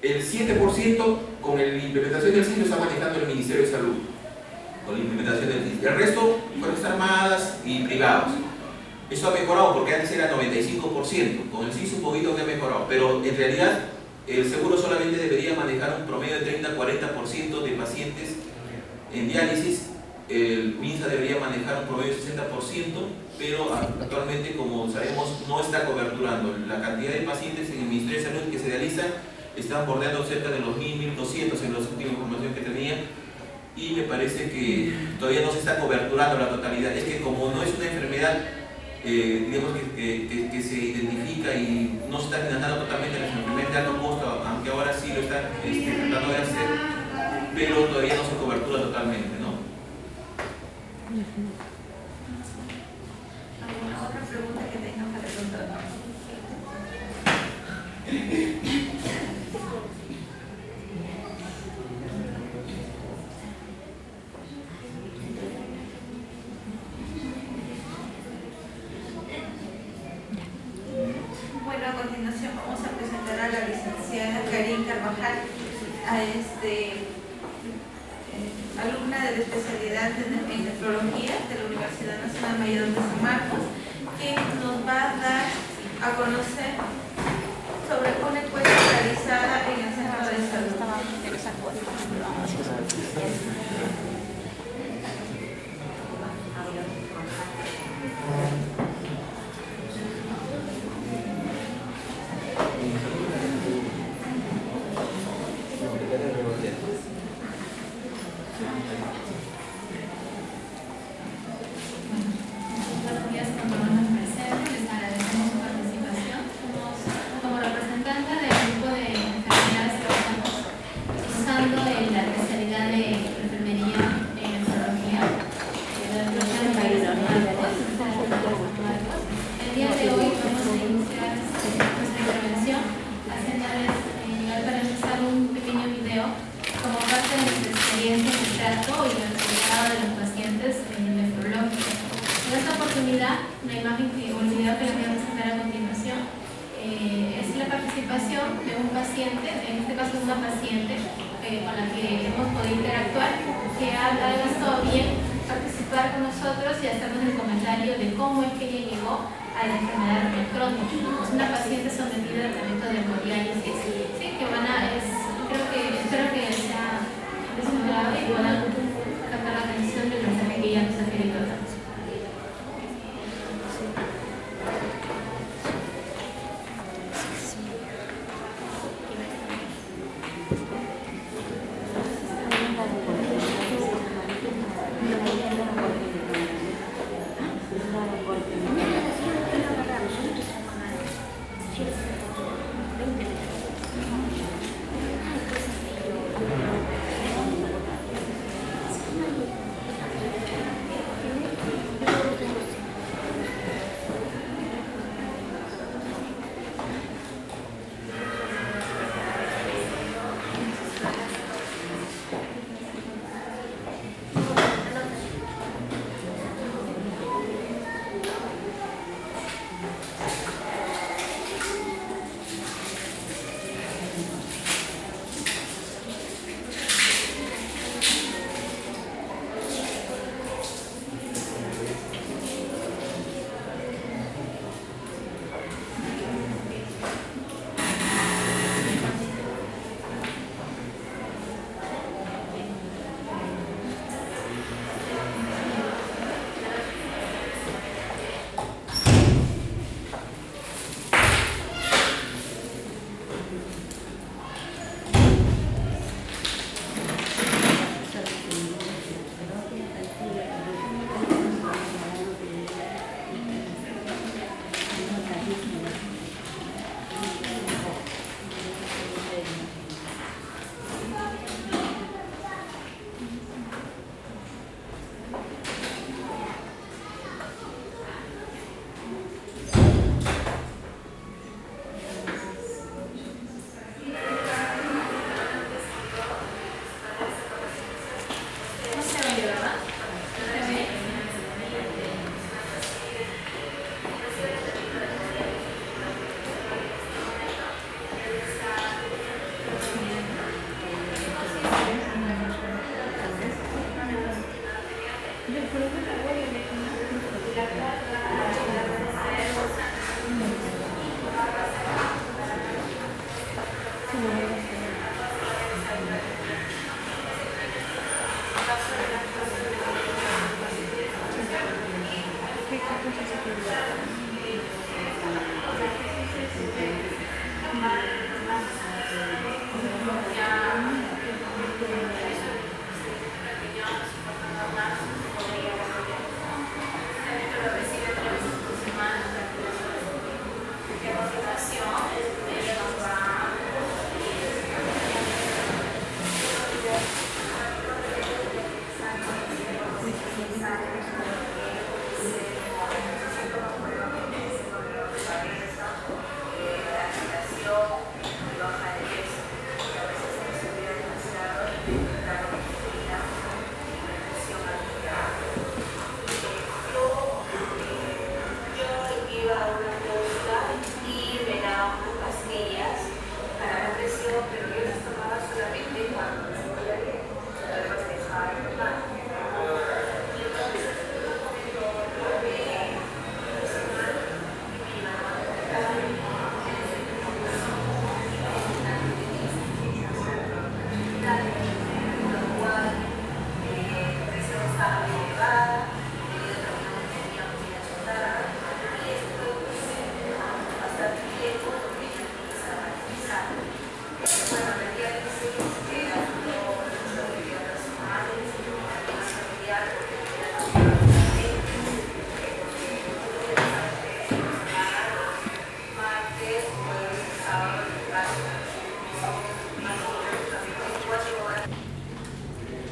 El 7% con la implementación del CIS lo está manejando el Ministerio de Salud, con la implementación del CIS. El resto, Fuerzas Armadas y privados. Eso ha mejorado porque antes era 95%, con el CIS un poquito que ha mejorado, pero en realidad el seguro solamente debería manejar un promedio de 30-40% de pacientes en diálisis. El MINSA debería manejar un promedio de 60%, pero actualmente, como sabemos, no está coberturando. La cantidad de pacientes en el Ministerio de Salud que se dializan están bordeando cerca de los 1.000, 1.200 en la última información que tenía, y me parece que todavía no se está coberturando la totalidad. Es que como no es una enfermedad digamos que se identifica y no se está financiando totalmente las enfermedades de alto costo, aunque ahora sí lo están tratando de hacer, pero todavía no se cobertura totalmente, ¿no? ¿Alguna otra pregunta que tengan para preguntar? Bueno, a continuación vamos a presentar a la licenciada Karin Carvajal, alumna de la especialidad en nefrología de la Universidad Nacional Mayor de San Marcos, que nos va a dar a conocer sobre una encuesta realizada en el Centro de Salud. trato y el resultado de los pacientes nefrológicos. En esta oportunidad, la imagen o el video que les voy a presentar a continuación es la participación de un paciente, en este caso una paciente con la que hemos podido interactuar, que ha estado bien participar con nosotros y hacernos el comentario de cómo es que ella llegó a la enfermedad renal crónica. Es una paciente sometida al tratamiento de hemodiálisis, ¿sí? Que espero que sea desenvolado y puedan captar la atención del mensaje que ella nos ha querido dar.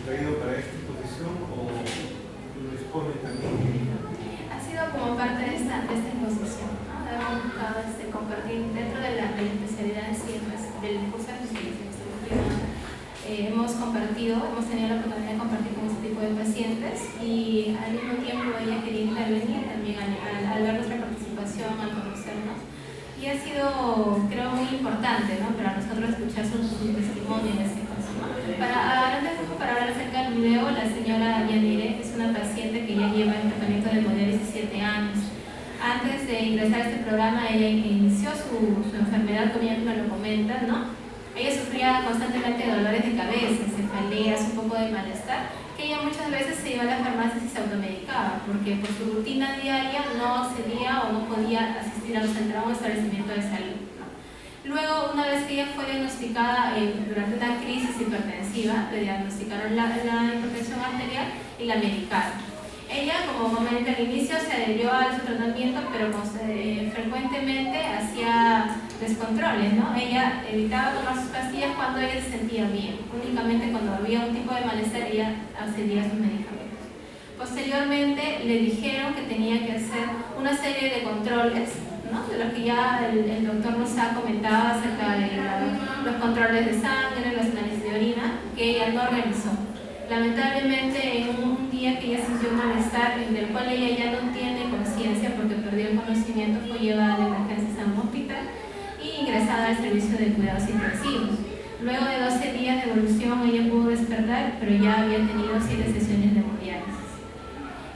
¿Traído para esta exposición o lo expone también? Ha sido como parte de esta exposición, ¿no? Hemos buscado compartir dentro de la especialidad en sí, del curso de especialización. Hemos tenido la oportunidad de compartir con de pacientes y al mismo tiempo ella quería intervenir también al ver nuestra participación, al conocernos. Y ha sido, creo, muy importante, ¿no?, para nosotros escuchar su testimonio en este caso, ¿no? Para hablar acerca del video, la señora Yanire es una paciente que ya lleva el tratamiento de hemodiálisis 7 años. Antes de ingresar a este programa, ella inició su enfermedad, como ella me lo comenta, ¿no? Ella sufría constantemente dolores de cabeza, cefaleas, un poco de malestar, que ella muchas veces se iba a las farmacias y se automedicaba, porque por su rutina diaria no accedía o no podía asistir a un establecimiento de salud, ¿no? Luego, una vez que ella fue diagnosticada durante una crisis hipertensiva, le diagnosticaron la hipertensión arterial y la medicaron. Ella, como momento al inicio, se adhirió a su tratamiento, pero frecuentemente hacía descontroles, ¿no? Ella evitaba tomar sus pastillas cuando ella se sentía bien. Únicamente cuando había un tipo de malestar, ella accedía a sus medicamentos. Posteriormente, le dijeron que tenía que hacer una serie de controles, ¿no?, de lo que ya el doctor nos ha comentado acerca de los controles de sangre, los análisis de orina, que ella no realizó. Lamentablemente, en un día que ella sintió un malestar, del cual ella ya no tiene conciencia porque perdió el conocimiento, fue llevada de emergencias a un hospital y ingresada al servicio de cuidados intensivos. Luego de 12 días de evolución, ella pudo despertar, pero ya había tenido 7 sesiones de hemodiálisis.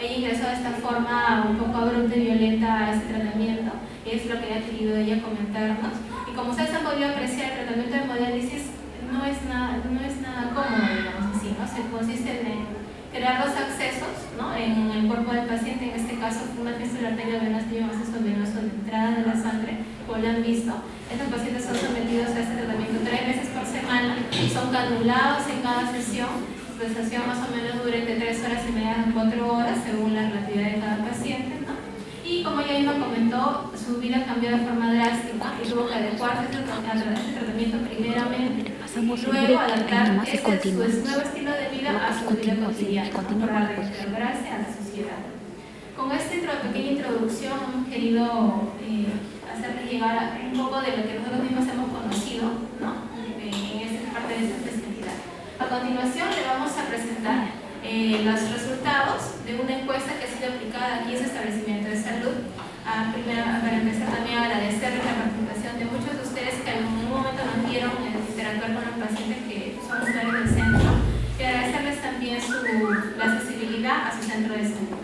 Ella ingresó de esta forma un poco abrupta y violenta a ese tratamiento, y es lo que ha querido ella comentarnos. Y como ustedes han podido apreciar, el tratamiento de hemodiálisis no es nada cómodo, digamos así, ¿no? Se consiste en crear los accesos, ¿no?, en el cuerpo del paciente. En este caso fue una fístula arterial venosa y un acceso venoso de entrada de la sangre, como lo han visto. Estos pacientes son sometidos a este tratamiento 3 veces por semana, son canulados en cada sesión. La sesión más o menos dura entre 3 horas y media a 4 horas, según la relatividad de cada paciente, ¿no? Y como ella misma comentó, su vida cambió de forma drástica y tuvo que adecuarse a este tratamiento primeramente, y luego adaptar su nuevo estilo de vida a su vida cotidiana, para reintegrarse a la sociedad. Con esta pequeña introducción hemos querido hacerles llegar un poco de lo que nosotros mismos hemos conocido, ¿no?, en esta parte de esta especialidad. A continuación le vamos a presentar los resultados de una encuesta que ha sido aplicada aquí en este establecimiento de salud. Primero, para empezar, también agradecerles la participación de muchos de ustedes que en algún momento nos vieron interactuar con los pacientes que son usuarios del centro, y agradecerles también la accesibilidad a su centro de salud.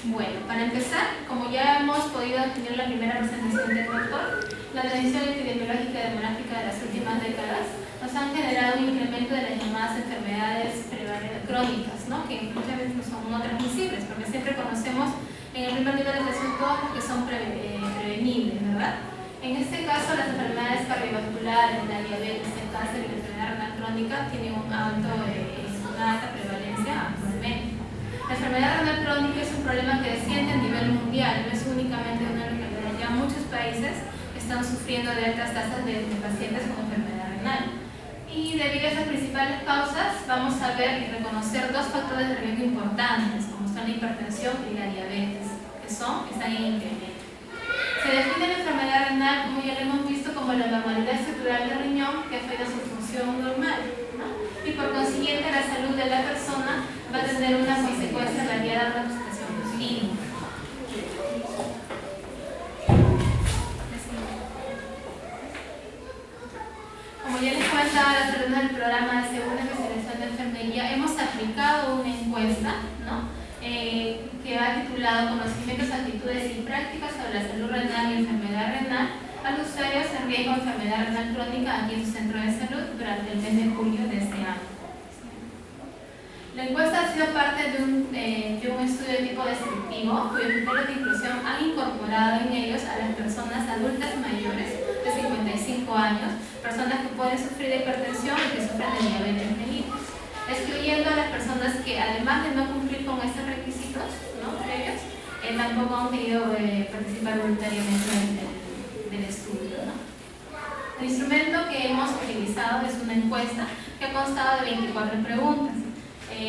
Bueno, para empezar, como ya hemos podido tener la primera presentación del doctor, la tradición epidemiológica y demográfica de las últimas décadas nos han generado un incremento de las llamadas enfermedades crónicas, ¿no?, que muchas veces no son no transmisibles, porque siempre conocemos en el primer nivel de atención todos los que son prevenibles, ¿verdad? En este caso, las enfermedades cardiovasculares, la diabetes, el cáncer y la enfermedad renal crónica tienen una alta prevalencia actualmente. La enfermedad renal crónica es un problema que desciende a nivel mundial, no es únicamente una localidad. Ya muchos países están sufriendo de altas tasas de pacientes con enfermedad renal. Y debido a esas principales causas, vamos a ver y reconocer 2 factores de riesgo importantes, como son la hipertensión y la diabetes, que están en incremento. Se define la enfermedad renal, como ya lo hemos visto, como la anormalidad estructural del riñón que afecta su función normal, ¿no? Y por consiguiente la salud de la persona va a tener una consecuencia variada de la presentación positiva. Como ya les comentaba, a las alumnas del programa de segunda especialización de enfermería hemos aplicado una encuesta, ¿no?, que ha titulado Conocimientos, Actitudes y Prácticas sobre la salud renal y enfermedad renal a los usuarios en riesgo de enfermedad renal crónica aquí en su centro de salud durante el mes de julio de este año. La encuesta ha sido parte de un estudio de tipo descriptivo, cuyos criterios de inclusión han incorporado en ellos a las personas adultas mayores de 55 años, personas que pueden sufrir de hipertensión y que sufren de diabetes mellitus, excluyendo a las personas que, además de no cumplir con estos requisitos, ¿no?, previos, tampoco han querido participar voluntariamente del estudio, ¿no? El instrumento que hemos utilizado es una encuesta que ha constado de 24 preguntas,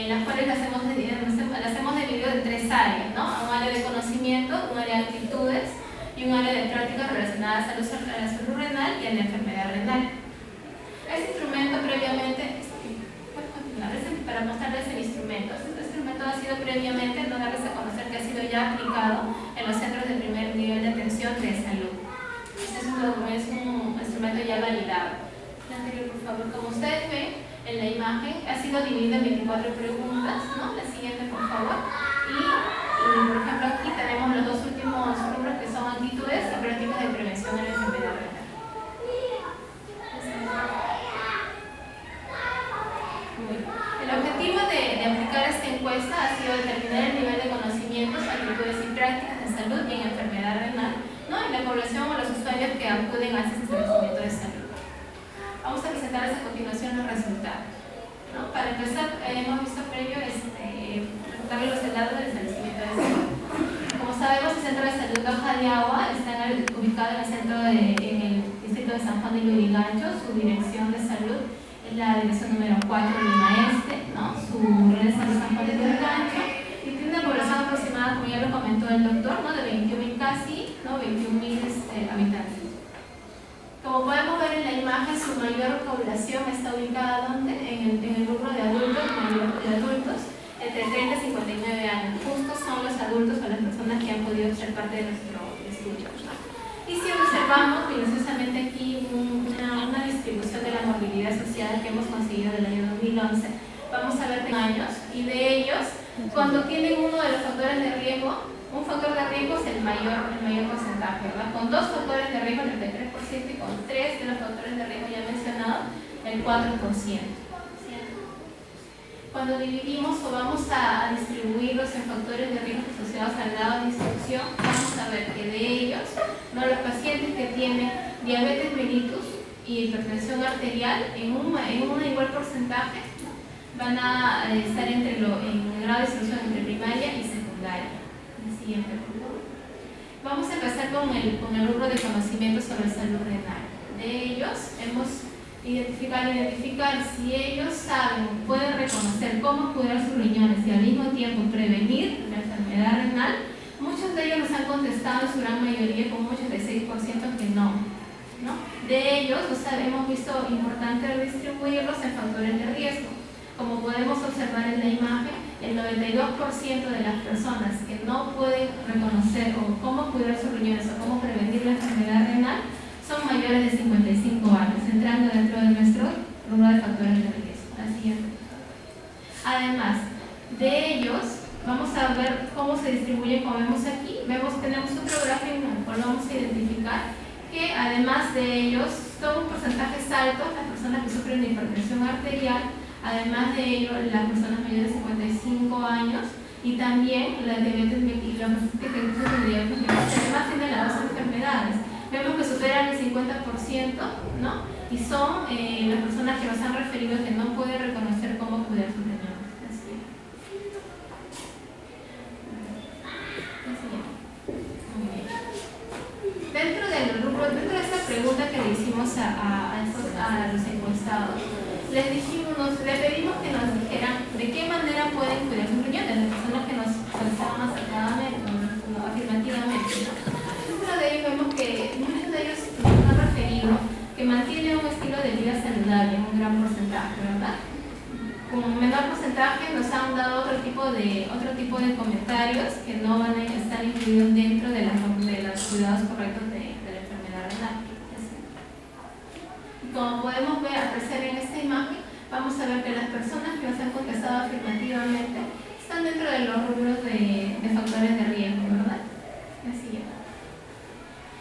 las cuales las hemos dividido en 3 áreas, ¿no? Un área de conocimiento, un área de actitudes y un área de prácticas relacionadas a la salud renal y a la enfermedad renal. Este instrumento previamente un instrumento ya validado. La anterior, por favor. Como ustedes ven en la imagen, ha sido dividida en 24 preguntas, ¿no? La siguiente, por favor. Y por ejemplo, aquí tenemos los dos últimos rubros que son actitudes y prácticas de prevención en la enfermedad renal. El objetivo de aplicar esta encuesta ha sido determinar el nivel de conocimientos, actitudes y prácticas de salud y en enfermedad renal, ¿no? En la población o los usuarios que acuden a este establecimiento de salud. Vamos a presentarles a continuación los resultados, ¿no? Para empezar, hemos visto previo presentarles los datos del establecimiento de salud. Como sabemos, el Centro de Salud Hoja de Agua está ubicado en el distrito de San Juan de Lurigancho. Su dirección de salud es la dirección número 4 de Lima Este, ¿no? Su red de salud San Juan de Lurigancho, y tiene una población aproximada, como ya lo comentó el doctor, ¿no? De 21.000 casi, ¿no? 21.000 habitantes. Como podemos ver en la imagen, su mayor población está ubicada ¿dónde? En el rubro de adultos, entre 30 y 59 años. Justos son los adultos o las personas que han podido ser parte de nuestro estudio, ¿no? Y si observamos minuciosamente aquí una distribución de la movilidad asociada que hemos conseguido del año 2011, vamos a ver años, y de ellos, cuando tienen uno de los factores de riesgo, un factor de riesgo es el mayor porcentaje, ¿verdad? Con dos factores de riesgo, el 33%, y con tres de los factores de riesgo ya mencionados, el 4%. Cuando dividimos o vamos a distribuirlos en factores de riesgo asociados al grado de instrucción, vamos a ver que de ellos, ¿no? Los pacientes que tienen diabetes mellitus y hipertensión arterial en un igual porcentaje van a estar en el grado de instrucción entre primaria y secundaria. Siguiente, por favor. Vamos a empezar con el rubro de conocimiento sobre salud renal. De ellos hemos identificar si ellos saben, pueden reconocer cómo cuidar sus riñones y al mismo tiempo prevenir la enfermedad renal. Muchos de ellos nos han contestado, en su gran mayoría, con un 86% que no. De ellos, hemos visto importante distribuirlos en factores de riesgo. Como podemos observar en la imagen, el 92% de las personas que no pueden reconocer o cómo cuidar sus riñones o cómo prevenir la enfermedad renal son mayores de 55 años, entrando dentro de nuestro rubro de factores de riesgo. La siguiente. Además, de ellos, vamos a ver cómo se distribuyen, como vemos aquí. Tenemos otro gráfico en el cual vamos a identificar que además de ellos, son porcentajes altos las personas que sufren de hipertensión arterial. Además de ello, las personas mayores de 55 años y también la diabetes y los pacientes que sufren de diabetes mellitus, además tienen las dos enfermedades. Vemos que superan el 50%, ¿no? Y son las personas que nos han referido que no pueden reconocer cómo cuidar sus riñones. Así. Muy bien. Dentro de esta pregunta que le hicimos a los encuestados, le pedimos que nos dijeran de qué manera pueden cuidar sus riñones, las personas que nos contestaban acertadamente o afirmativamente, ¿no? Dentro de ellos vemos que muchos de ellos nos han referido que mantienen un estilo de vida saludable, un gran porcentaje, ¿verdad? Con un menor porcentaje nos han dado otro tipo de comentarios que no van a estar incluidos dentro de los cuidados correctos de la enfermedad renal. Como podemos apreciar en esta imagen, vamos a ver que las personas que nos han contestado afirmativamente están dentro de los rubros de factores de riesgo, ¿verdad? Así es.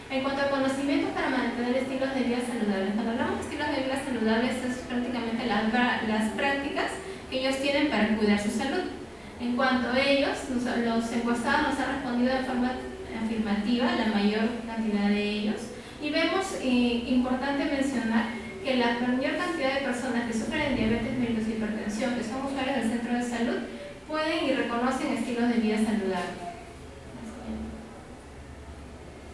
En cuanto a conocimientos para mantener estilos de vida saludables, cuando hablamos de estilos de vida saludables es prácticamente las prácticas que ellos tienen para cuidar su salud. En cuanto a ellos, los encuestados nos han respondido de forma afirmativa, la mayor cantidad de ellos, y vemos importante mencionar que la mayor cantidad de personas que sufren de diabetes mellitus y hipertensión, que son usuarios del centro de salud, pueden y reconocen estilos de vida saludables.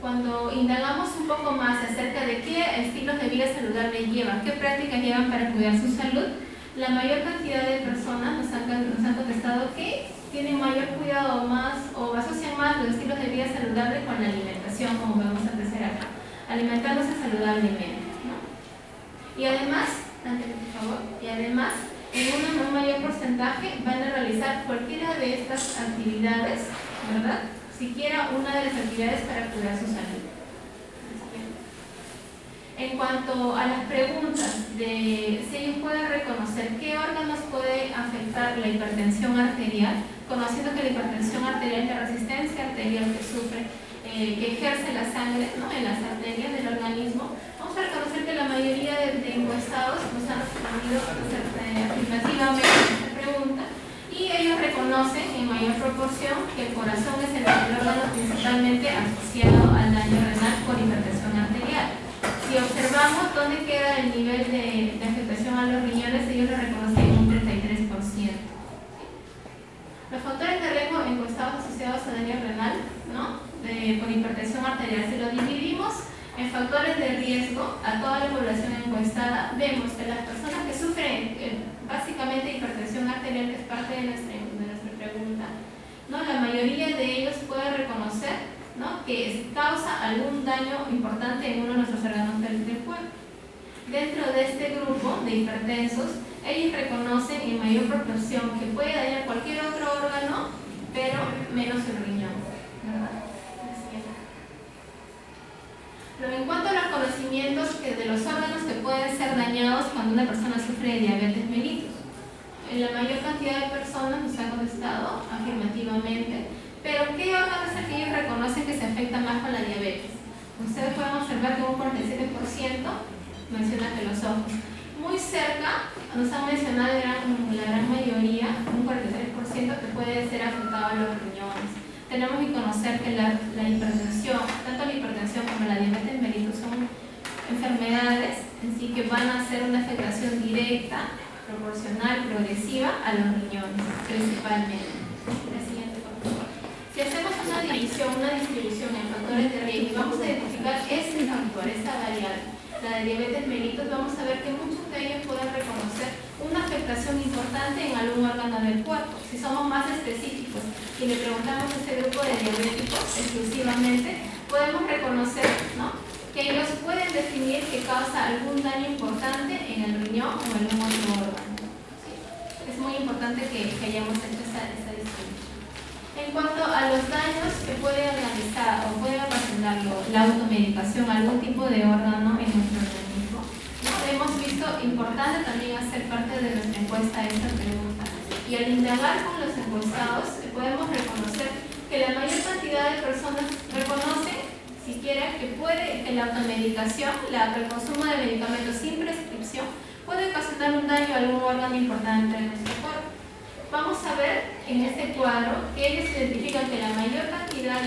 Cuando indagamos un poco más acerca de qué estilos de vida saludables llevan, qué prácticas llevan para cuidar su salud, la mayor cantidad de personas nos han contestado que tienen mayor cuidado o asocian más los estilos de vida saludables con la alimentación, como vamos a apreciar acá, alimentándose saludablemente, ¿no? Y además, por favor, en un mayor porcentaje van a realizar cualquiera de estas actividades, ¿verdad? Siquiera una de las actividades para cuidar su salud. En cuanto a las preguntas de si ellos pueden reconocer qué órganos puede afectar la hipertensión arterial, conociendo que la hipertensión arterial es la resistencia arterial que sufre, que ejerce la sangre, ¿no?, en las arterias del organismo, vamos a reconocer que la mayoría de encuestados nos han respondido afirmativamente a esta pregunta, y ellos reconocen en mayor proporción que el corazón es el órgano principalmente asociado al daño renal por hipertensión arterial. Si observamos dónde queda el nivel de afectación a los riñones, ellos lo reconocen en un 33%. Los factores de riesgo encuestados asociados a daño renal, ¿no?, por hipertensión arterial, si lo dividimos en factores de riesgo a toda la población encuestada, vemos que las personas que sufren básicamente hipertensión arterial, que es parte de nuestra pregunta, ¿no?, la mayoría de ellos puede reconocer, ¿no?, que causa algún daño importante en uno de nuestros órganos del cuerpo. Dentro de este grupo de hipertensos, ellos reconocen en mayor proporción que puede dañar cualquier otro órgano, pero menos el riñón, ¿verdad? Pero en cuanto a los conocimientos de los órganos que pueden ser dañados cuando una persona sufre de diabetes mellitus, la mayor cantidad de personas nos han contestado afirmativamente, pero ¿qué órgano es el que ellos reconocen que se afecta más con la diabetes? Ustedes pueden observar que un 47% menciona que los ojos. Muy cerca nos han mencionado la gran mayoría, un 43%, que puede ser afectado a los riñones. Tenemos que conocer que la hipertensión, tanto la hipertensión como la diabetes mellitus, son enfermedades en sí que van a hacer una afectación directa, proporcional, progresiva a los riñones, principalmente. La siguiente, por favor. Si hacemos una división, una distribución en factores de riesgo y vamos a identificar este factor, esta variable, la de diabetes mellitus, vamos a ver que muchos de ellos pueden reconocer una afectación importante en algún órgano del cuerpo. Si somos más específicos y le preguntamos a este grupo de diabéticos exclusivamente, podemos reconocer, ¿no?, que ellos pueden definir que causa algún daño importante en el riñón o en algún otro órgano. ¿Sí? Es muy importante que hayamos hecho esa distinción. En cuanto a los daños que puede realizar o puede ocasionar la automedicación a algún tipo de órgano en nuestro organismo, ¿no?, hemos visto importante también hacer parte de nuestra encuesta esta pregunta. Y al indagar con los encuestados, podemos reconocer que la mayor cantidad de personas reconocen siquiera que la automedicación, el consumo de medicamentos sin prescripción, puede ocasionar un daño a algún órgano importante de nuestro cuerpo. Vamos a ver en este cuadro que ellos identifican que la mayor cantidad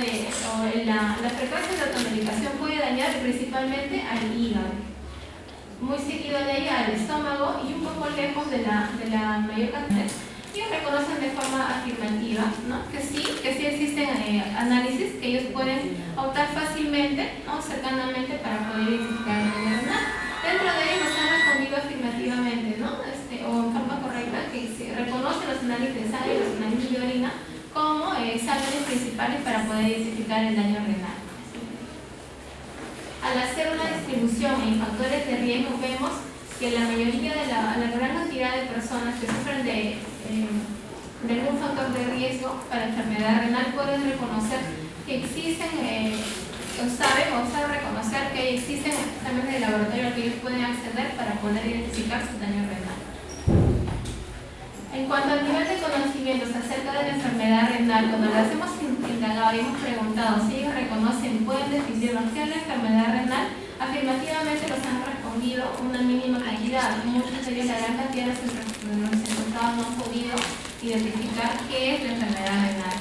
la frecuencia de automedicación puede dañar principalmente al hígado, muy seguido de ahí al estómago y un poco lejos de la mayor cantidad. Ellos reconocen de forma afirmativa, ¿no?, que sí existen análisis que ellos pueden optar fácilmente, ¿no?, cercanamente para poder identificar el daño renal. Dentro de ellos nos han respondido afirmativamente, ¿no?, o en forma correcta, que se reconocen los análisis de sangre y los análisis de orina como exámenes principales para poder identificar el daño renal. Al hacer una distribución en factores de riesgo, vemos que la mayoría de la gran cantidad de personas que sufren de algún factor de riesgo para enfermedad renal pueden reconocer que existen, saben reconocer que existen exámenes de laboratorio al que ellos pueden acceder para poder identificar su daño renal. En cuanto al nivel de conocimientos acerca de la enfermedad renal, cuando las hemos indagado y hemos preguntado si ellos reconocen, pueden definirnos qué es la enfermedad renal, afirmativamente nos han respondido una mínima cantidad. Muchos de ellos, la gran cantidad de los encuestados no han podido identificar qué es la enfermedad renal.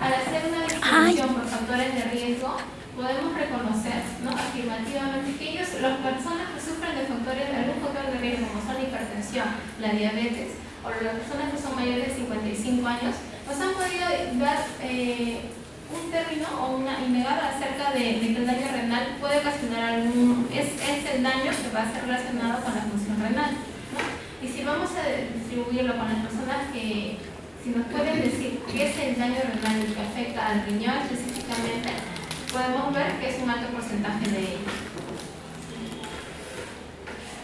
Al hacer una distribución por factores de riesgo, podemos reconocer, ¿no?, afirmativamente que las personas que sufren de algún factor de riesgo, como son la hipertensión, la diabetes, o las personas que son mayores de 55 años, nos han podido dar un término o indagar acerca de que el daño renal puede ocasionar es el daño que va a ser relacionado con la función renal, ¿no? Y si vamos a distribuirlo con las personas que, si nos pueden decir qué es el daño renal que afecta al riñón específicamente, podemos ver que es un alto porcentaje de ellos.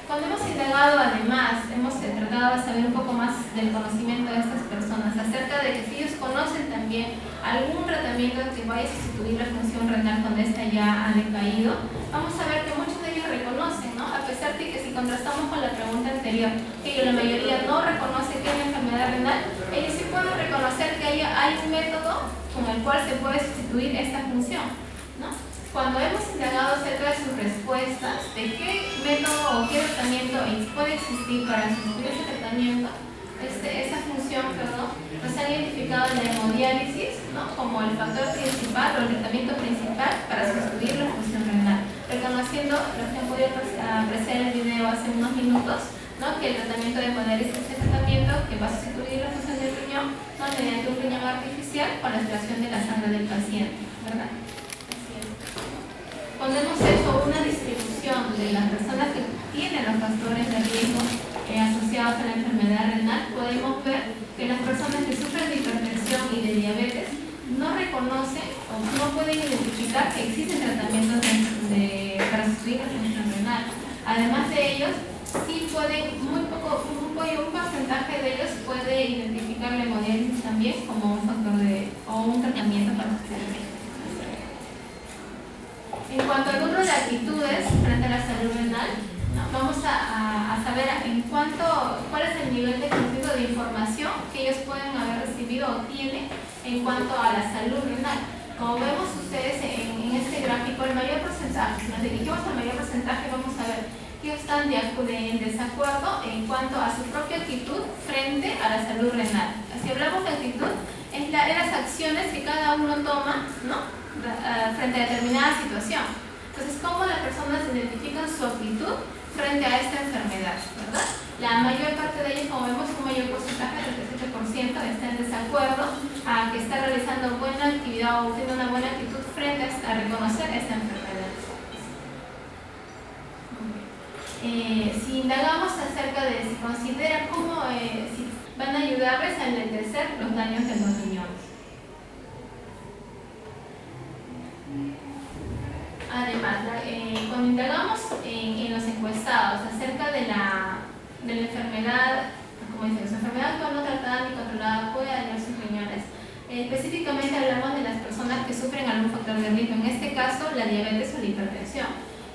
Cuando hemos indagado, además, hemos tratado de saber un poco más del conocimiento de estas personas acerca de que si ellos conocen también algún tratamiento que vaya a sustituir la función renal cuando ésta ya ha decaído, vamos a ver que muchos de ellos reconocen, ¿no? A pesar de que si contrastamos con la pregunta anterior, que la mayoría no reconoce que hay una enfermedad renal, ellos sí pueden reconocer que hay un método con el cual se puede sustituir esta función, ¿no? Cuando hemos indagado acerca de sus respuestas, de qué método o qué tratamiento puede existir para sustituir ese tratamiento, esa función, nos han identificado la hemodiálisis, ¿no? Como el factor principal o el tratamiento principal para sustituir la función renal, reconociendo lo que han podido apreciar en el video hace unos minutos, ¿no? Que el tratamiento de hemodiálisis es el tratamiento que va a sustituir la función del riñón, ¿no? Mediante un riñón artificial con la extracción de la sangre del paciente, ¿verdad? Cuando hemos hecho una distribución de las personas que tienen los factores de riesgo asociados a la enfermedad renal, podemos ver que las personas que sufren de hipertensión y de diabetes no reconocen o no pueden identificar que existen tratamientos para sustituir la función renal. Además de ellos, sí pueden, un porcentaje de ellos puede identificar la hemodiálisis también como un factor o un tratamiento para sustituir. En cuanto al número de actitudes frente a la salud renal, vamos a saber cuál es el nivel de contenido de información que ellos pueden haber recibido o tienen en cuanto a la salud renal. Como vemos ustedes en este gráfico, el mayor porcentaje, si nos dirigimos al mayor porcentaje, vamos a ver que están en desacuerdo en cuanto a su propia actitud frente a la salud renal. Si hablamos de actitud, es las acciones que cada uno toma, ¿no? Frente a determinada situación. Entonces, ¿cómo las personas identifican su actitud frente a esta enfermedad? ¿Verdad? La mayor parte de ellos, como vemos, un mayor porcentaje, el 37%, está en desacuerdo a que está realizando buena actividad o tiene una buena actitud frente a reconocer esta enfermedad. Si indagamos acerca de si consideran cómo si van a ayudarles a enlentecer los daños de los riñones. Además, cuando indagamos en los encuestados acerca de la enfermedad, como dice, la enfermedad actual no tratada ni controlada puede dañar sus riñones. Específicamente hablamos de las personas que sufren algún factor de riesgo, en este caso la diabetes o la hipertensión.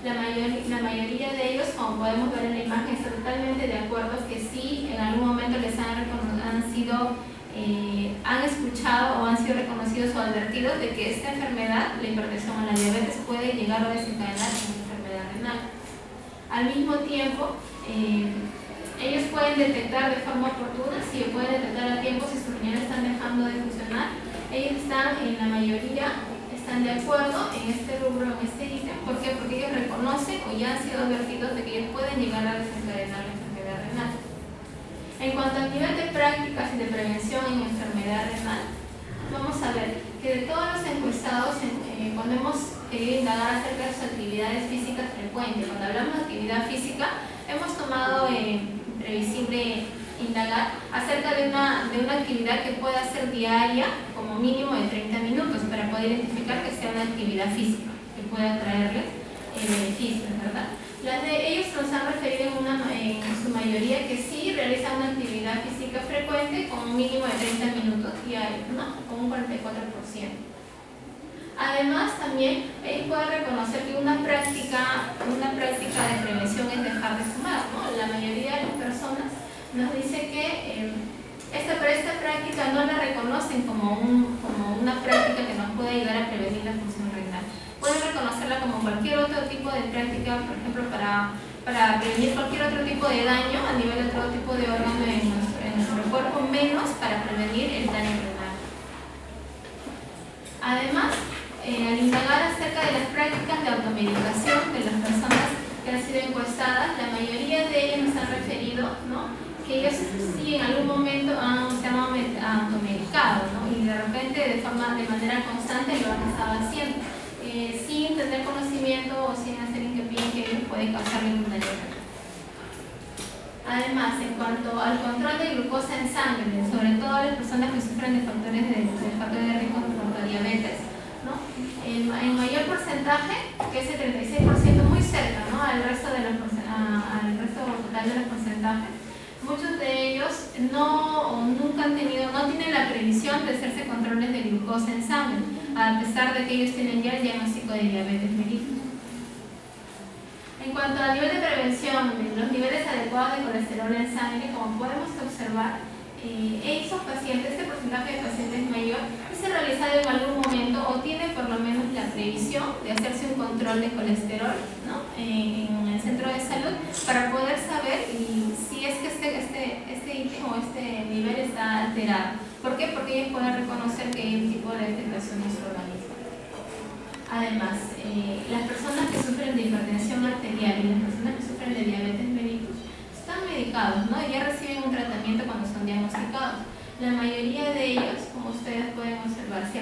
La mayoría de ellos, como podemos ver en la imagen, están totalmente de acuerdo que sí, en algún momento les han escuchado o han sido reconocidos o advertidos de que esta enfermedad, la hipertensión o la diabetes, puede llegar a desencadenar una enfermedad renal. Al mismo tiempo, ellos pueden detectar de forma oportuna, si pueden detectar a tiempo si sus riñones están dejando de funcionar. Ellos en la mayoría están de acuerdo en este rubro, en este ítem. ¿Por qué? Porque ellos reconocen o ya han sido advertidos de que ellos pueden llegar a desencadenar la enfermedad renal. En cuanto al nivel de prácticas y de prevención en enfermedad renal, vamos a ver que de todos los encuestados, cuando hemos querido indagar acerca de sus actividades físicas frecuentes, cuando hablamos de actividad física, hemos tomado previsible indagar acerca de una actividad que pueda ser diaria, como mínimo de 30 minutos, para poder identificar que sea una actividad física, que pueda traerles beneficios, ¿verdad? Ellos nos han referido en su mayoría que sí realizan una actividad física frecuente con un mínimo de 30 minutos diarios, ¿no? Con un 44%. Además, también ellos pueden reconocer que una práctica de prevención es dejar de fumar, ¿no? La mayoría de las personas nos dice que esta práctica no la reconocen como una práctica que nos puede ayudar a prevenir la función renal. Pueden reconocerla como cualquier otro tipo de práctica, por ejemplo, para prevenir cualquier otro tipo de daño a nivel de otro tipo de órgano en nuestro cuerpo, menos para prevenir el daño renal. Además, al indagar acerca de las prácticas de automedicación de las personas que han sido encuestadas, la mayoría de ellos nos han referido, ¿no?, que ellos sí en algún momento se han automedicado, ¿no?, y de repente de manera constante lo han estado haciendo, sin tener conocimiento o sin hacer hincapié en que ellos pueden causar ningún daño renal. Además, en cuanto al control de glucosa en sangre, sobre todo las personas que sufren de factores de riesgo por la diabetes, ¿no?, en mayor porcentaje, que es el 36%, muy cerca, ¿no?, al resto hablando de los porcentajes, muchos de ellos nunca han tenido, no tienen la previsión de hacerse controles de glucosa en sangre, a pesar de que ellos tienen ya el diagnóstico de diabetes mellitus. En cuanto al nivel de prevención, los niveles adecuados de colesterol en sangre, como podemos observar, esos pacientes, este porcentaje de pacientes mayor, es realizado en algún momento o tiene por lo menos la previsión de hacerse un control de colesterol, ¿no?, en el centro de salud, para poder saber si es que este ítem o este nivel está alterado. ¿Por qué? Porque ellos pueden reconocer que hay un tipo de alteración en su organismo. Además, las personas que sufren de hipertensión arterial y las personas que sufren de diabetes mellitus están medicados, ¿no? Y ya reciben un tratamiento cuando son diagnosticados. La mayoría de ellos, como ustedes pueden observar, si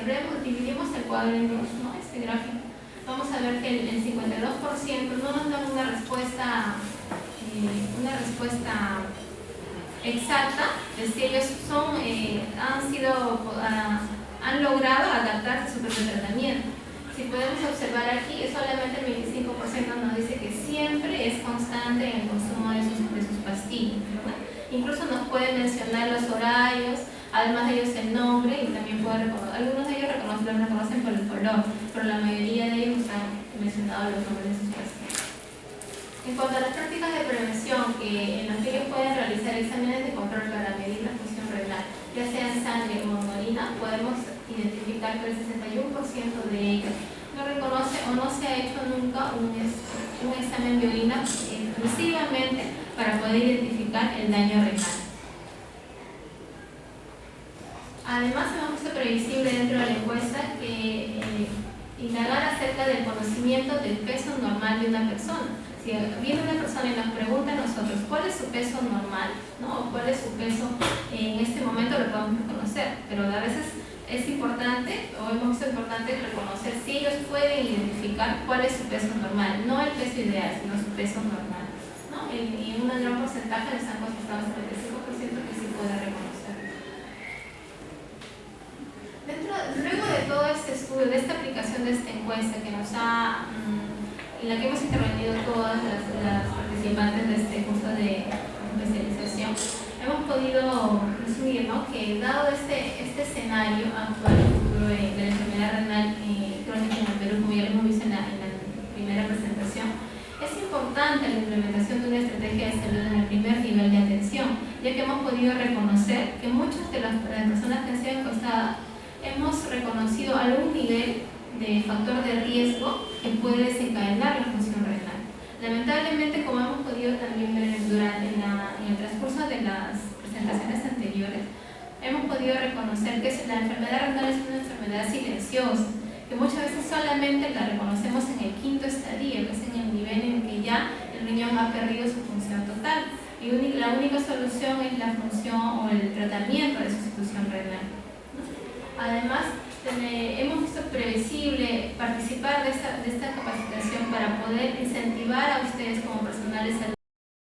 dividimos el cuadro en dos, ¿no?, este gráfico, vamos a ver que el 52% no nos dan una respuesta exacta de si ellos han logrado adaptarse a su propio tratamiento. Si podemos observar aquí, solamente el 25% nos dice que siempre es constante en el consumo de sus pastillas, ¿verdad? Incluso nos pueden mencionar los horarios, además de ellos el nombre, y también algunos de ellos los reconocen por el color, pero la mayoría de ellos han mencionado los nombres de sus pacientes. En cuanto a las prácticas de prevención, en las que ellos pueden realizar exámenes de control para medir la función renal, ya sea en sangre o en orina, podemos identificar que el 61% de ellos no reconoce o no se ha hecho nunca un examen de orina exclusivamente para poder identificar el daño renal. Además, hemos visto previsible dentro de la encuesta que indagar acerca del conocimiento del peso normal de una persona. Si viene una persona y nos pregunta a nosotros cuál es su peso normal, ¿no?, o cuál es su peso en este momento, lo podemos reconocer, pero a veces es importante, o hemos visto importante reconocer si ellos pueden identificar cuál es su peso normal, no el peso ideal, sino su peso normal, ¿no? Y un gran porcentaje les han contestado el 75% que sí puede reconocer. Luego de todo este estudio, de esta aplicación de esta encuesta que en la que hemos intervenido todas las participantes de este curso de especialización, hemos podido resumir, ¿no?, que dado este escenario actual de la enfermedad renal crónica en el Perú, como ya lo hemos visto en la primera presentación, es importante la implementación de una estrategia de salud en el primer nivel de atención, ya que hemos podido reconocer que muchas de las personas que han sido encuestadas hemos reconocido algún nivel de factor de riesgo que puede desencadenar la función renal. Lamentablemente, como hemos podido también ver en el transcurso de las presentaciones anteriores, hemos podido reconocer que la enfermedad renal es una enfermedad silenciosa, que muchas veces solamente la reconocemos en el 5º estadio, que es en el nivel en que ya el riñón ha perdido su función total, y la única solución es la función o el tratamiento de sustitución renal. Además, hemos visto previsible participar de esta capacitación para poder incentivar a ustedes como personal de salud